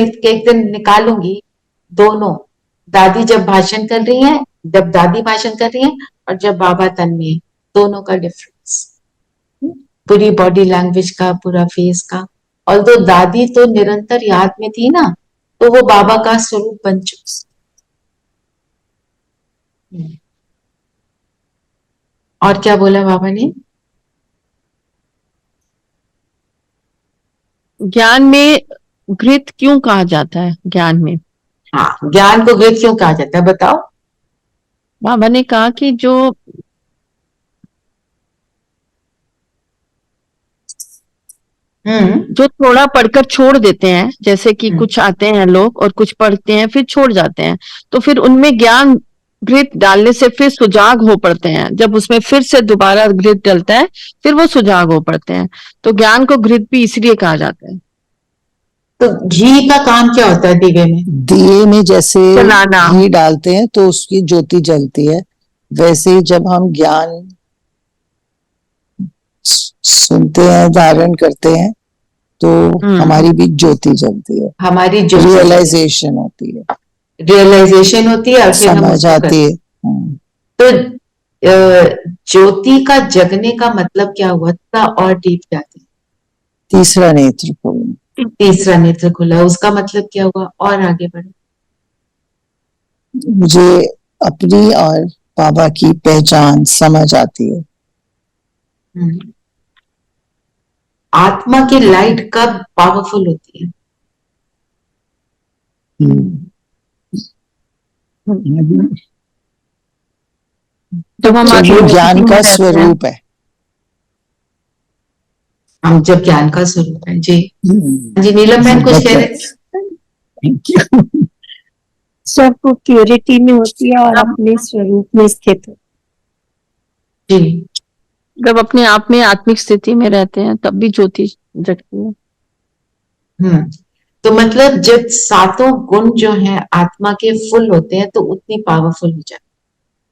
[SPEAKER 4] एक दिन निकालूंगी दोनों, दादी जब भाषण कर रही हैं, जब दादी भाषण कर रही हैं और जब बाबा तन में है, दोनों का डिफरेंस, पूरी बॉडी लैंग्वेज का, पूरा फेस का। और तो दादी तो निरंतर याद में थी ना, तो वो बाबा का स्वरूप बन चुकी। और क्या बोला बाबा ने?
[SPEAKER 5] ज्ञान में घृत क्यों कहा जाता है? ज्ञान में,
[SPEAKER 4] हाँ, ज्ञान को वेद क्यों कहा जाता है, बताओ।
[SPEAKER 5] बाबा ने कहा कि जो जो थोड़ा पढ़कर छोड़ देते हैं, जैसे कि कुछ आते हैं लोग और कुछ पढ़ते हैं फिर छोड़ जाते हैं, तो फिर उनमें ज्ञान घृत डालने से फिर सुजाग हो पड़ते हैं। जब उसमें फिर से दोबारा घृत डलता है फिर वो सुजाग हो पड़ते हैं। तो ज्ञान को घृत भी इसलिए कहा जाता है।
[SPEAKER 4] तो घी का काम क्या होता है दिए में?
[SPEAKER 6] दिए में जैसे
[SPEAKER 5] जलाना।
[SPEAKER 6] घी डालते हैं तो उसकी ज्योति जलती है, वैसे ही जब हम ज्ञान सुनते हैं, धारण करते हैं, तो हमारी भी ज्योति जलती है,
[SPEAKER 4] हमारी
[SPEAKER 6] रियलाइजेशन होती है,
[SPEAKER 4] रियलाइजेशन होती है और फिर हम
[SPEAKER 6] समझ
[SPEAKER 4] उसको
[SPEAKER 6] आती है।
[SPEAKER 4] तो ज्योति का जगने का मतलब क्या हुआ? थोड़ा और डीप जाते हैं।
[SPEAKER 6] तीसरा नेत्र खोलना।
[SPEAKER 4] तीसरा नेत्र खुला, उसका मतलब क्या हुआ? और आगे बढ़े।
[SPEAKER 6] मुझे अपनी और बाबा की पहचान समझ आती है।
[SPEAKER 4] आत्मा की लाइट कब पावरफुल होती है?
[SPEAKER 5] जब हम
[SPEAKER 6] वो ज्ञान का स्वरूप है।
[SPEAKER 4] हम जब ज्ञान का स्वरूप है। जी जी, नीलम बहन कुछ कह रहे थे?
[SPEAKER 7] सब वो प्योरिटी में होती है और अपने स्वरूप में स्थित होती है।
[SPEAKER 4] जी,
[SPEAKER 5] जब अपने आप में आत्मिक स्थिति में रहते हैं तब भी ज्योति जगती है।
[SPEAKER 4] तो मतलब जब सातों गुण जो हैं आत्मा के फुल होते हैं तो उतनी पावरफुल हो जाती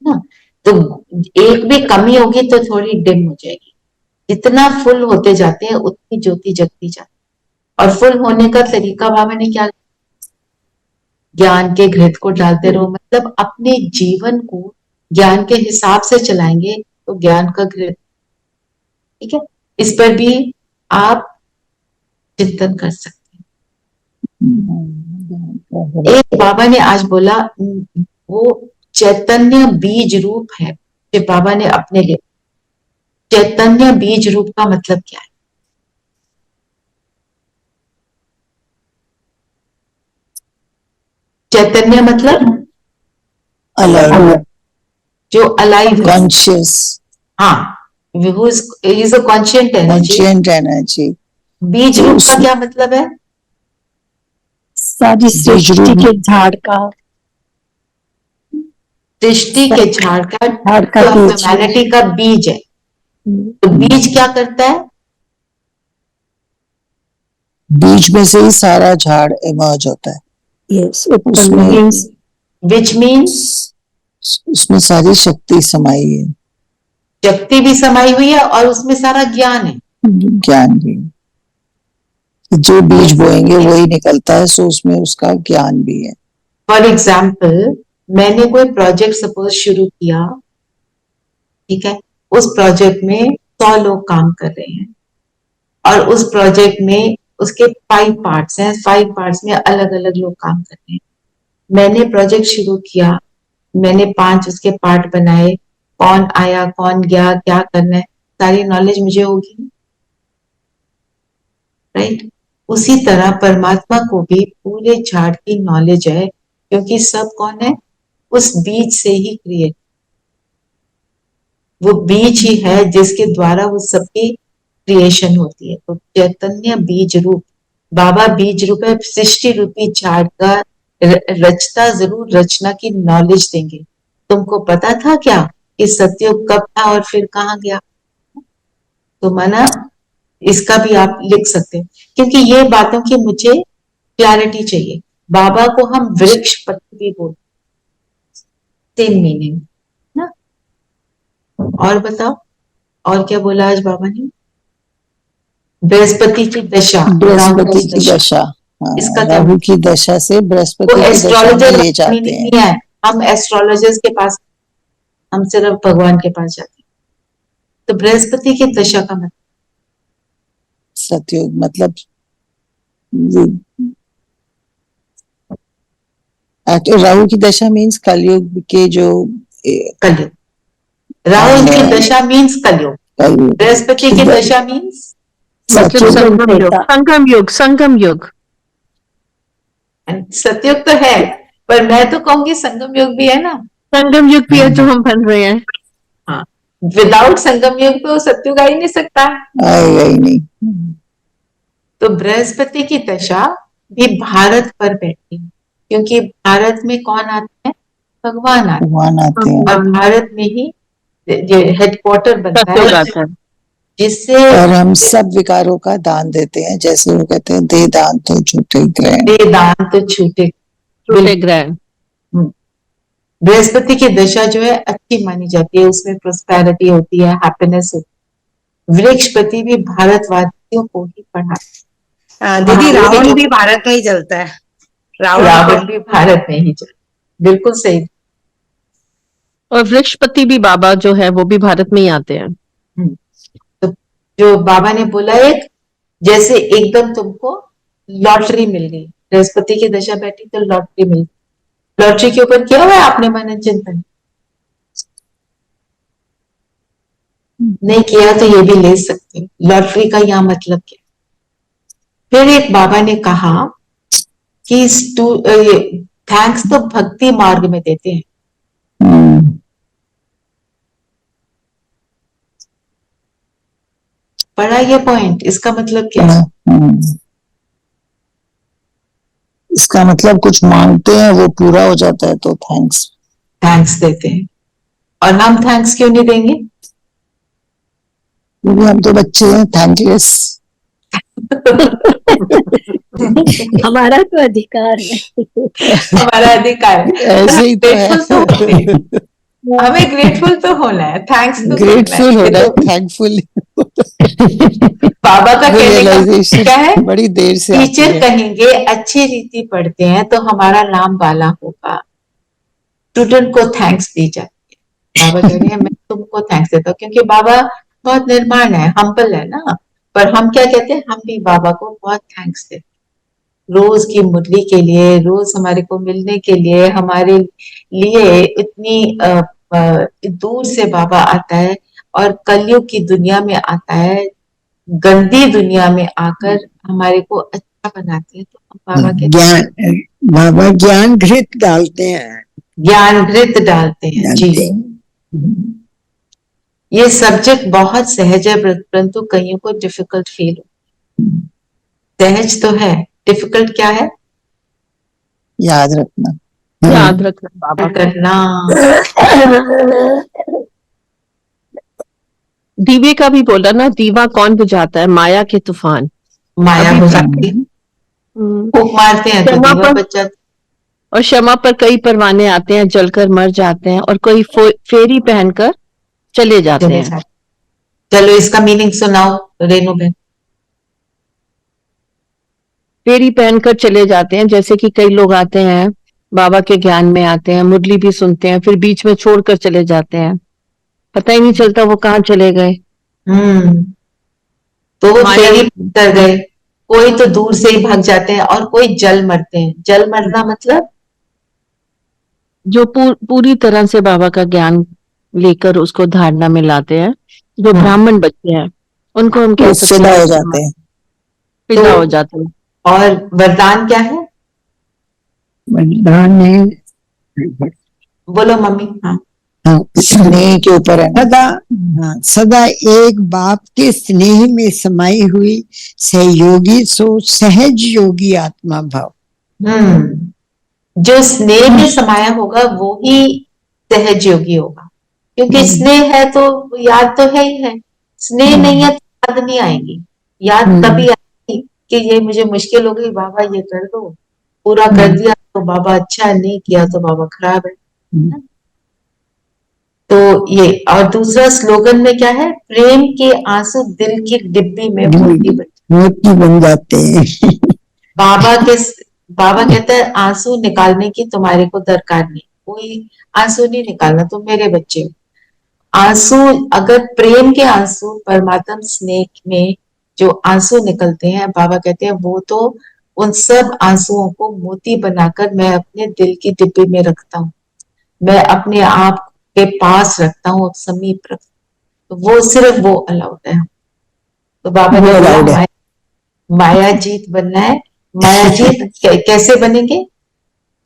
[SPEAKER 4] है ना। तो एक भी कमी होगी तो थोड़ी डिम हो जाएगी। जितना फुल होते जाते हैं उतनी ज्योति जगती जाती है। और फुल होने का तरीका बाबा ने क्या? ज्ञान के घृत को डालते रहो, मतलब अपने जीवन को ज्ञान के हिसाब से चलाएंगे तो ज्ञान का घृत। ठीक है, इस पर भी आप चिंतन कर सकते हैं। एक बाबा ने आज बोला, वो चैतन्य बीज रूप है जो बाबा ने अपने लिए। चैतन्य बीज रूप का मतलब क्या है? चैतन्य मतलब
[SPEAKER 6] अलर्ट,
[SPEAKER 4] जो अलाइव,
[SPEAKER 6] कॉन्शियस।
[SPEAKER 4] हाँ, इज अ कॉन्शियंट
[SPEAKER 6] एनर्जी।
[SPEAKER 4] बीज रूप का क्या मतलब है?
[SPEAKER 7] सारी सृष्टि के झाड़ का,
[SPEAKER 4] सृष्टि के झाड़ का
[SPEAKER 7] बीज।
[SPEAKER 4] ह्यूमैनिटी का बीज है। तो बीज क्या करता है?
[SPEAKER 6] बीज में से ही सारा झाड़ इमर्ज होता है।
[SPEAKER 7] यस,
[SPEAKER 4] विच मीन्स
[SPEAKER 6] उसमें सारी शक्ति समाई है।
[SPEAKER 4] शक्ति भी समाई हुई है और उसमें सारा ज्ञान है।
[SPEAKER 6] ज्ञान भी, जो बीज बोएंगे वही निकलता है, सो उसमें उसका ज्ञान भी है।
[SPEAKER 4] फॉर एग्जाम्पल, मैंने कोई प्रोजेक्ट सपोज शुरू किया, ठीक है, उस प्रोजेक्ट में 100 लोग काम कर रहे हैं और उस प्रोजेक्ट में उसके 5 पार्ट्स हैं, 5 पार्ट्स में अलग अलग लोग काम कर रहे हैं। मैंने प्रोजेक्ट शुरू किया, मैंने 5 उसके पार्ट बनाए, कौन आया कौन गया क्या करना है, सारी नॉलेज मुझे होगी, राइट? उसी तरह परमात्मा को भी पूरे झाड़ की नॉलेज है, क्योंकि सब कौन है? उस बीज से ही क्रिएट, वो बीज ही है जिसके द्वारा वो सबकी क्रिएशन होती है। तो चैतन्य बीज रूप, बाबा बीज रूप है, सृष्टि रूपी झाड़ का रचता जरूर, रचना की नॉलेज देंगे। तुमको पता था क्या कि सतयुग कब था और फिर कहाँ गया? तो माना इसका भी आप लिख सकते हैं, क्योंकि ये बातों की मुझे क्लैरिटी चाहिए। बाबा को हम वृक्ष पति भी बोलते, सेम मीनिंग ना। और बताओ, और क्या बोला आज बाबा ने? बृहस्पति की दशा,
[SPEAKER 6] बृहस्पति की दशा,
[SPEAKER 4] इसका क्या
[SPEAKER 6] राहु की दशा से बृहस्पति
[SPEAKER 4] वो
[SPEAKER 6] की दशा में
[SPEAKER 4] एस्ट्रोलॉजर
[SPEAKER 6] ले जाते
[SPEAKER 4] मीनिंग
[SPEAKER 6] हैं।
[SPEAKER 4] नहीं है, हम एस्ट्रोलॉजर्स के पास, हम सिर्फ भगवान के पास जाते हैं। तो बृहस्पति की दशा का मतलब
[SPEAKER 6] सतयुग मतलब राहु की दशा मीन्स कलयुग के जो
[SPEAKER 4] कलयुग, राहु की दशा मीन्स कलयुग,
[SPEAKER 6] कलयुग,
[SPEAKER 4] बृहस्पति की दशा मीन्स
[SPEAKER 5] मतलब संगम युग, संगम युग, संगम युग।
[SPEAKER 4] सतयुग तो है, पर मैं तो कहूंगी संगम युग भी है ना।
[SPEAKER 5] संगम युग भी है जो हम बन रहे हैं।
[SPEAKER 4] हाँ, विदाउट संगम युग तो सतयुग आ ही नहीं सकता।
[SPEAKER 6] आएगा ही नहीं।
[SPEAKER 4] तो बृहस्पति की दशा भी भारत पर बैठी है, क्योंकि भारत में कौन आते हैं? भगवान आते
[SPEAKER 6] भगवान आते हैं,
[SPEAKER 4] हैं, और भारत में ही ये हेडक्वार्टर बनता
[SPEAKER 5] सतयुग
[SPEAKER 4] है,
[SPEAKER 5] आता है।
[SPEAKER 4] जिससे
[SPEAKER 6] और हम सब विकारों का दान देते हैं, जैसे वो कहते हैं दे दान तो छूटे ग्रहण।
[SPEAKER 4] दे दान तो छूटे
[SPEAKER 5] छूटे ग्रहण।
[SPEAKER 4] बृहस्पति की दशा जो है अच्छी मानी जाती है, उसमें प्रोस्पेरिटी होती है, हैप्पीनेस होती है। वृक्षपति भी भारतवासियों को ही पढ़ाता है।
[SPEAKER 9] दीदी रावण भी भारत में ही चलता है,
[SPEAKER 4] रावण भी भारत में ही चलता, बिल्कुल सही।
[SPEAKER 5] और वृक्षपति भी बाबा जो है वो भी भारत में ही आते हैं।
[SPEAKER 4] तो जो बाबा ने बोला, एक जैसे एकदम तुमको लॉटरी मिल गई, बृहस्पति की दशा बैठी तो लॉटरी मिल गई। लॉटरी के ऊपर किया हुआ है आपने मनन चिंतन? नहीं किया तो ये भी ले सकते हैं। लॉटरी का यहाँ मतलब क्या? फिर एक बाबा ने कहा कि थैंक्स तो भक्ति मार्ग में देते हैं, पढ़ा ये पॉइंट? इसका मतलब क्या है?
[SPEAKER 6] इसका मतलब कुछ मांगते हैं वो पूरा हो जाता है तो थैंक्स
[SPEAKER 4] देते हैं। और हम थैंक्स क्यों नहीं देंगे?
[SPEAKER 6] क्योंकि हम तो बच्चे हैं, थैंकलेस।
[SPEAKER 7] हमारा तो अधिकार है।
[SPEAKER 4] हमारा अधिकार
[SPEAKER 6] ऐसे ही तो है।
[SPEAKER 4] हमें ग्रेटफुल तो होना है, थैंक्स तो
[SPEAKER 6] ग्रेटफुल होना है, थैंकफुल।
[SPEAKER 4] बाबा का कहने का क्या है?
[SPEAKER 6] बड़ी देर से
[SPEAKER 4] टीचर कहेंगे अच्छी रीति पढ़ते हैं तो हमारा नाम बाला होगा, स्टूडेंट को थैंक्स दी जाती है। बाबा कह रहे हैं मैं तुमको थैंक्स देता हूँ, क्योंकि बाबा बहुत निर्माण है, हम्बल है ना। पर हम क्या कहते हैं? हम भी बाबा को बहुत थैंक्स देते हैं, रोज की मुरली के लिए, रोज हमारे को मिलने के लिए, हमारे लिए इतनी दूर से बाबा आता है, और कलयुग की दुनिया में आता है, गंदी दुनिया में आकर हमारे को अच्छा बनाते हैं। तो हम बाबा के
[SPEAKER 6] बाबा ज्ञान घृत डालते हैं,
[SPEAKER 4] ज्ञान घृत डालते हैं जी। ये सब्जेक्ट बहुत सहज है, परंतु कईयों को डिफिकल्ट फील होता है। सहज तो है, डिफिकल्ट क्या है?
[SPEAKER 6] याद रखना,
[SPEAKER 5] याद रखना, बाबा
[SPEAKER 4] करना।
[SPEAKER 5] दीवे का भी बोला ना, दीवा कौन बुझाता है? माया के तूफान।
[SPEAKER 4] माया बुझाती है, फूंक मारते हैं तो दीवा बुझ जाता है।
[SPEAKER 5] और क्षमा पर कई परवाने आते हैं, जलकर मर जाते हैं, और कोई फेरी पहनकर चले जाते हैं।
[SPEAKER 4] चलो इसका मीनिंग सुनाओ रेनू बहन।
[SPEAKER 5] फेरी पहनकर चले जाते हैं, जैसे कि कई लोग आते हैं, बाबा के ज्ञान में आते हैं, मुरली भी सुनते हैं, फिर बीच में छोड़कर चले जाते हैं, पता ही नहीं चलता वो कहाँ चले गए।
[SPEAKER 4] तो वो फेरी कर गए, कोई तो दूर से ही भाग जाते हैं, और कोई जल मरते हैं। जल मरना मतलब
[SPEAKER 5] जो पूरी तरह से बाबा का ज्ञान लेकर उसको धारणा में लाते हैं, जो ब्राह्मण बच्चे हैं उनको हम
[SPEAKER 6] वो
[SPEAKER 5] कह सकते
[SPEAKER 6] फिदा
[SPEAKER 5] हैं
[SPEAKER 6] हो जाते हैं।
[SPEAKER 5] फिदा
[SPEAKER 4] तो-
[SPEAKER 5] हो जाते हैं।
[SPEAKER 4] और वरदान क्या है?
[SPEAKER 6] वरदान है,
[SPEAKER 4] बोलो मम्मी। हाँ,
[SPEAKER 6] हाँ, स्नेह के ऊपर है ना।
[SPEAKER 10] सदा, हाँ, सदा एक बाप के स्नेह में समाई हुई सहयोगी सो सहज योगी आत्मा भाव।
[SPEAKER 4] जो स्नेह में समाया होगा वो ही सहज योगी होगा, क्योंकि स्नेह है तो याद तो है ही है। स्नेह नहीं है तो याद नहीं आएगी। याद तभी आएगी कि ये मुझे मुश्किल हो गई, बाबा ये कर दो, पूरा कर दिया तो बाबा अच्छा, नहीं किया तो बाबा खराब है। तो ये, और दूसरा स्लोगन में क्या है? प्रेम के आंसू दिल की डिब्बी में मोती बन।
[SPEAKER 10] मोती बन जाते हैं।
[SPEAKER 4] बाबा के बाबा कहता है आंसू निकालने की तुम्हारे को दरकार नहीं, कोई आंसू नहीं निकालना, तुम मेरे बच्चे हो। आंसू, अगर प्रेम के आंसू, परमात्म स्नेह में जो आंसू निकलते हैं, बाबा कहते हैं वो तो उन सब आंसुओं को मोती बनाकर मैं अपने दिल की डिब्बी में रखता हूँ, मैं अपने आप के पास रखता हूँ, समीप रखता हूँ। तो वो सिर्फ वो अलाउड है। तो बाबा ने बोला माया जीत बनना है। माया जीत कैसे बनेंगे?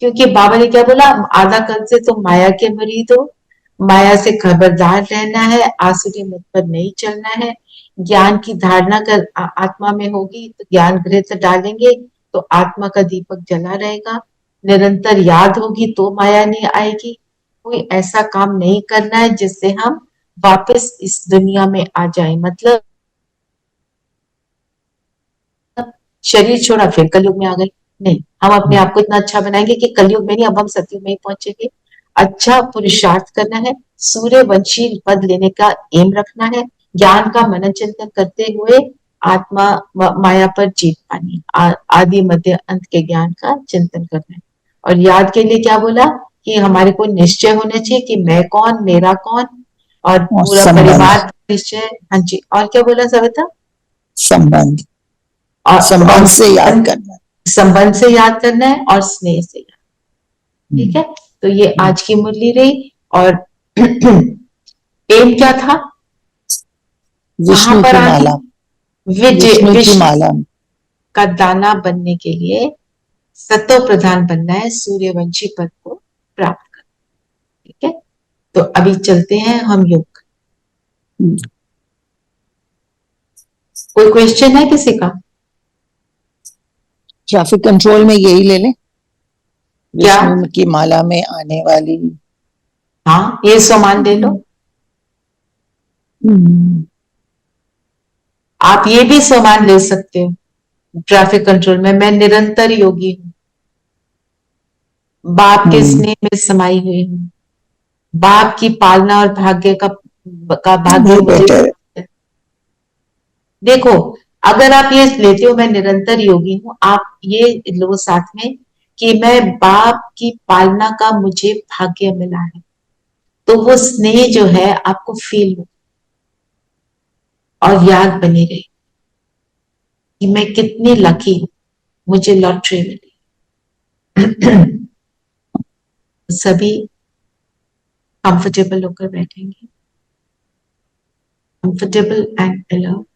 [SPEAKER 4] क्योंकि बाबा ने क्या बोला, आधा कल से तुम माया के मरीद हो, माया से खबरदार रहना है, आसुरी मत पर नहीं चलना है। ज्ञान की धारणा कर आत्मा में होगी तो ज्ञान घृत डालेंगे तो आत्मा का दीपक जला रहेगा। निरंतर याद होगी तो माया नहीं आएगी। कोई ऐसा काम नहीं करना है जिससे हम वापस इस दुनिया में आ जाए, मतलब शरीर छोड़ा फिर कलयुग में आ गए। नहीं, हम अपने आप को इतना अच्छा बनाएंगे कि कलयुग में नहीं, अब हम सतयुग में ही पहुंचेंगे। अच्छा पुरुषार्थ करना है, सूर्यवंशी पद लेने का एम रखना है, ज्ञान का मनन चिंतन करते हुए आत्मा माया पर जीत पानी, आदि मध्य अंत के ज्ञान का चिंतन करना है। और याद के लिए क्या बोला कि हमारे को निश्चय होना चाहिए कि मैं कौन, मेरा कौन, और पूरा
[SPEAKER 6] संबंध।
[SPEAKER 4] परिवार निश्चय। हाँ जी, और क्या बोला सविता?
[SPEAKER 6] संबंध,
[SPEAKER 4] और
[SPEAKER 6] संबंध से याद करना है।
[SPEAKER 4] संबंध से याद करना है और स्नेह से याद। ठीक है, तो ये आज की मुरली रही। और एम क्या था? कहां
[SPEAKER 6] विष्णु
[SPEAKER 4] पर
[SPEAKER 6] की
[SPEAKER 4] आना?
[SPEAKER 6] माला, विष्णु की
[SPEAKER 4] विश्व
[SPEAKER 6] माला।
[SPEAKER 4] का दाना बनने के लिए सतो प्रधान बनना है, सूर्यवंशी पद को प्राप्त करना। ठीक है, तो अभी चलते हैं हम योग। कोई क्वेश्चन है किसी का?
[SPEAKER 6] ट्रैफिक कंट्रोल में यही ले लें,
[SPEAKER 4] क्या?
[SPEAKER 6] विष्णु की माला में आने वाली।
[SPEAKER 4] हाँ, ये सामान ले लो। आप ये भी सामान ले सकते हो ट्रैफिक कंट्रोल में। मैं निरंतर योगी हूँ, बाप के स्नेह में समाई हुई हूँ, बाप की पालना और भाग्य का भाग्य
[SPEAKER 6] वो
[SPEAKER 4] मुझे।
[SPEAKER 6] बेटर।
[SPEAKER 4] देखो, अगर आप ये लेते हो मैं निरंतर योगी हूँ, आप ये लो साथ में कि मैं बाप की पालना का मुझे भाग्य मिला है, तो वो स्नेह जो है आपको फील हो और याद बनी रहे कि मैं कितनी लकी हूँ, मुझे लॉटरी मिली। सभी कंफर्टेबल होकर बैठेंगे, कंफर्टेबल एंड अलर्ट।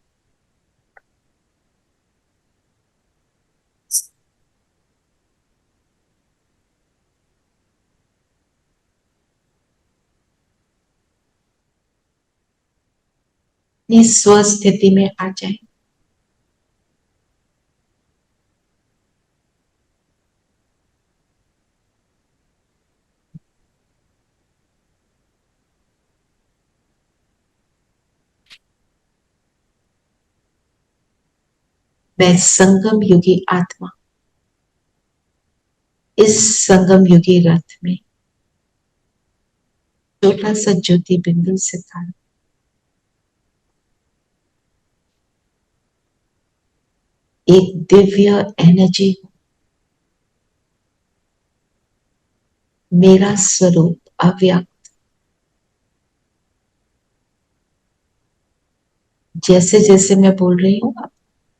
[SPEAKER 4] अपनी स्वस्थिति में आ जाए। मैं संगम युगी आत्मा, इस संगम युगी रथ में छोटा सा ज्योति बिंदु सितारा, एक दिव्य एनर्जी हूं। मेरा स्वरूप अव्यक्त, जैसे जैसे मैं बोल रही हूँ आप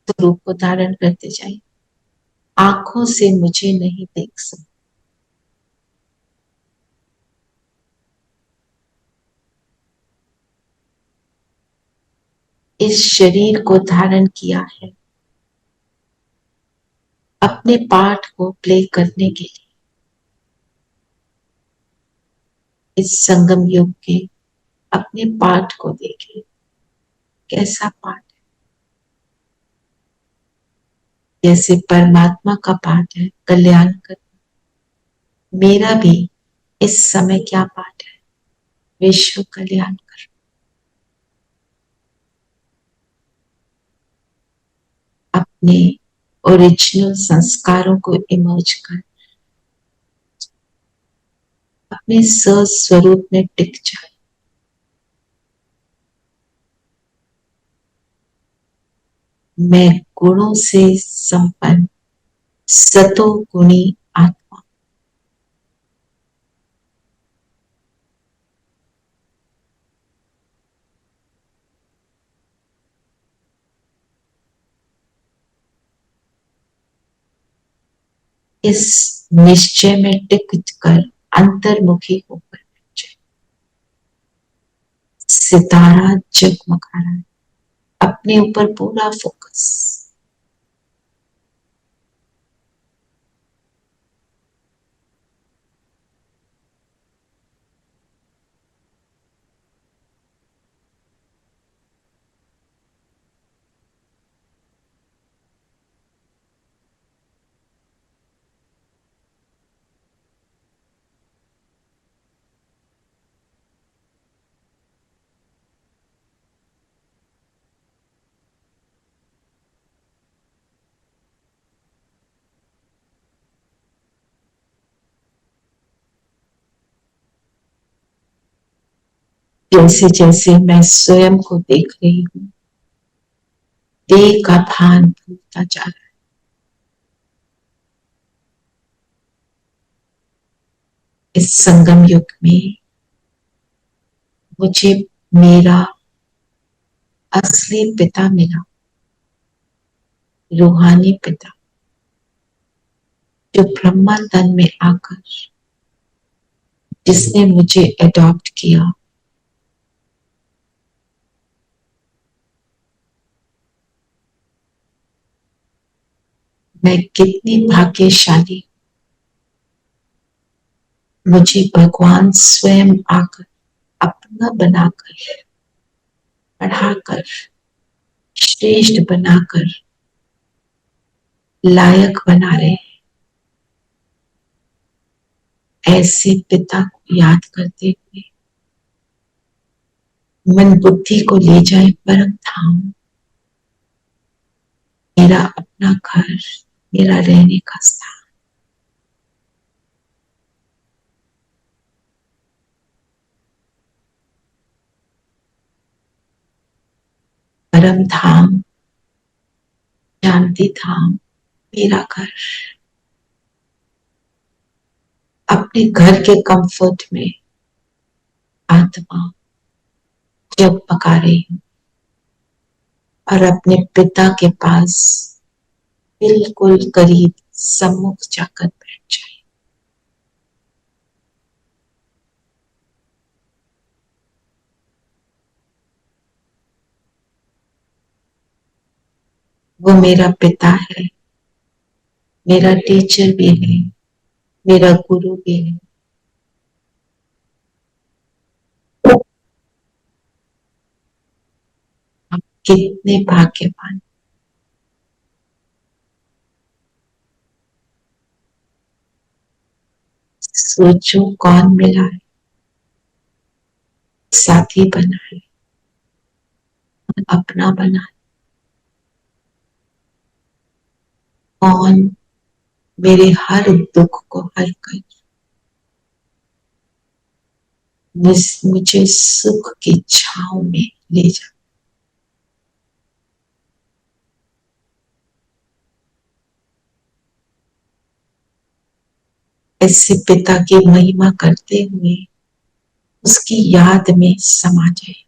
[SPEAKER 4] स्वरूप को धारण करते जाइए। आंखों से मुझे नहीं देख सकते, इस शरीर को धारण किया है अपने पार्ट को प्ले करने के लिए। इस संगम युग के अपने पार्ट को देखिए, कैसा पार्ट है। जैसे परमात्मा का पार्ट है कल्याण करना, मेरा भी इस समय क्या पार्ट है, विश्व कल्याण करना। अपने ओरिजिनल संस्कारों को इमर्ज कर अपने स्वरूप में टिक जाए। मैं गुणों से संपन्न सतो गुणी आत्मा। इस निश्चय में टिक कर अंतर्मुखी होकर सितारा जगमगा रहा है, अपने ऊपर पूरा फोकस। जैसे जैसे मैं स्वयं को देख रही हूँ, देह का भान भूलता जा रहा है। इस संगम युग में मुझे मेरा असली पिता मिला, रूहानी पिता, जो ब्रह्मा तन में आकर जिसने मुझे अडॉप्ट किया। मैं कितनी भाग्यशाली, मुझे भगवान स्वयं आकर अपना बनाकर, पढ़ाकर, श्रेष्ठ बनाकर लायक बना रहे हैं। ऐसे पिता को याद करते हुए मन बुद्धि को ले जाए परम धाम, मेरा अपना घर, मेरा रहने का स्थान। परम धाम, शांति धाम, मेरा घर। अपने घर के कंफर्ट में आत्मा जगमगा रही हूँ और अपने पिता के पास बिल्कुल करीब सम्मुख जाकर बैठ जाए। वो मेरा पिता है, मेरा टीचर भी है, मेरा गुरु भी है। हम कितने भाग्यवान। सोचो कौन मिला है, साथी बना है, अपना बना है। कौन मेरे हर दुख को हल कर मुझे सुख की छांव में ले जा। ऐसे पिता की महिमा करते हुए उसकी याद में समा जाए।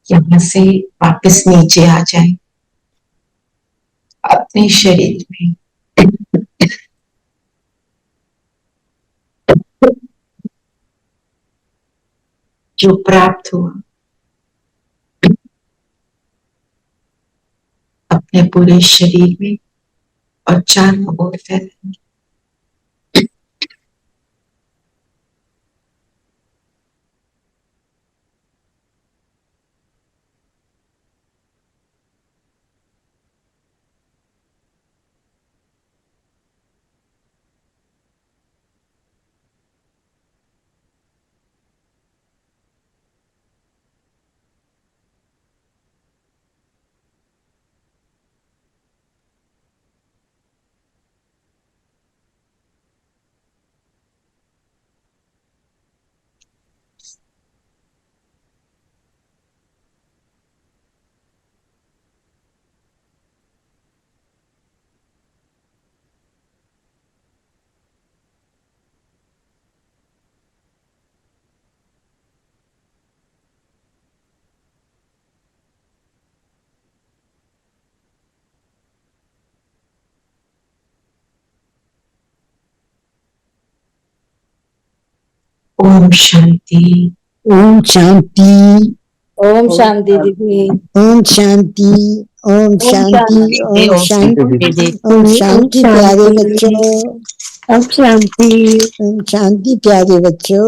[SPEAKER 4] यहाँ से वापस नीचे आ जाए अपने शरीर में। जो प्राप्त हुआ अपने पूरे शरीर में और चारों ओर फैलाएंगे। ओम शांति।
[SPEAKER 10] ओम शांति।
[SPEAKER 7] ओम शांति दीदी।
[SPEAKER 10] ओम शांति। ओम शांति। ओम शांति। ओम शांति प्यारे बच्चों।
[SPEAKER 7] ओम शांति।
[SPEAKER 10] ओम शांति प्यारे बच्चों।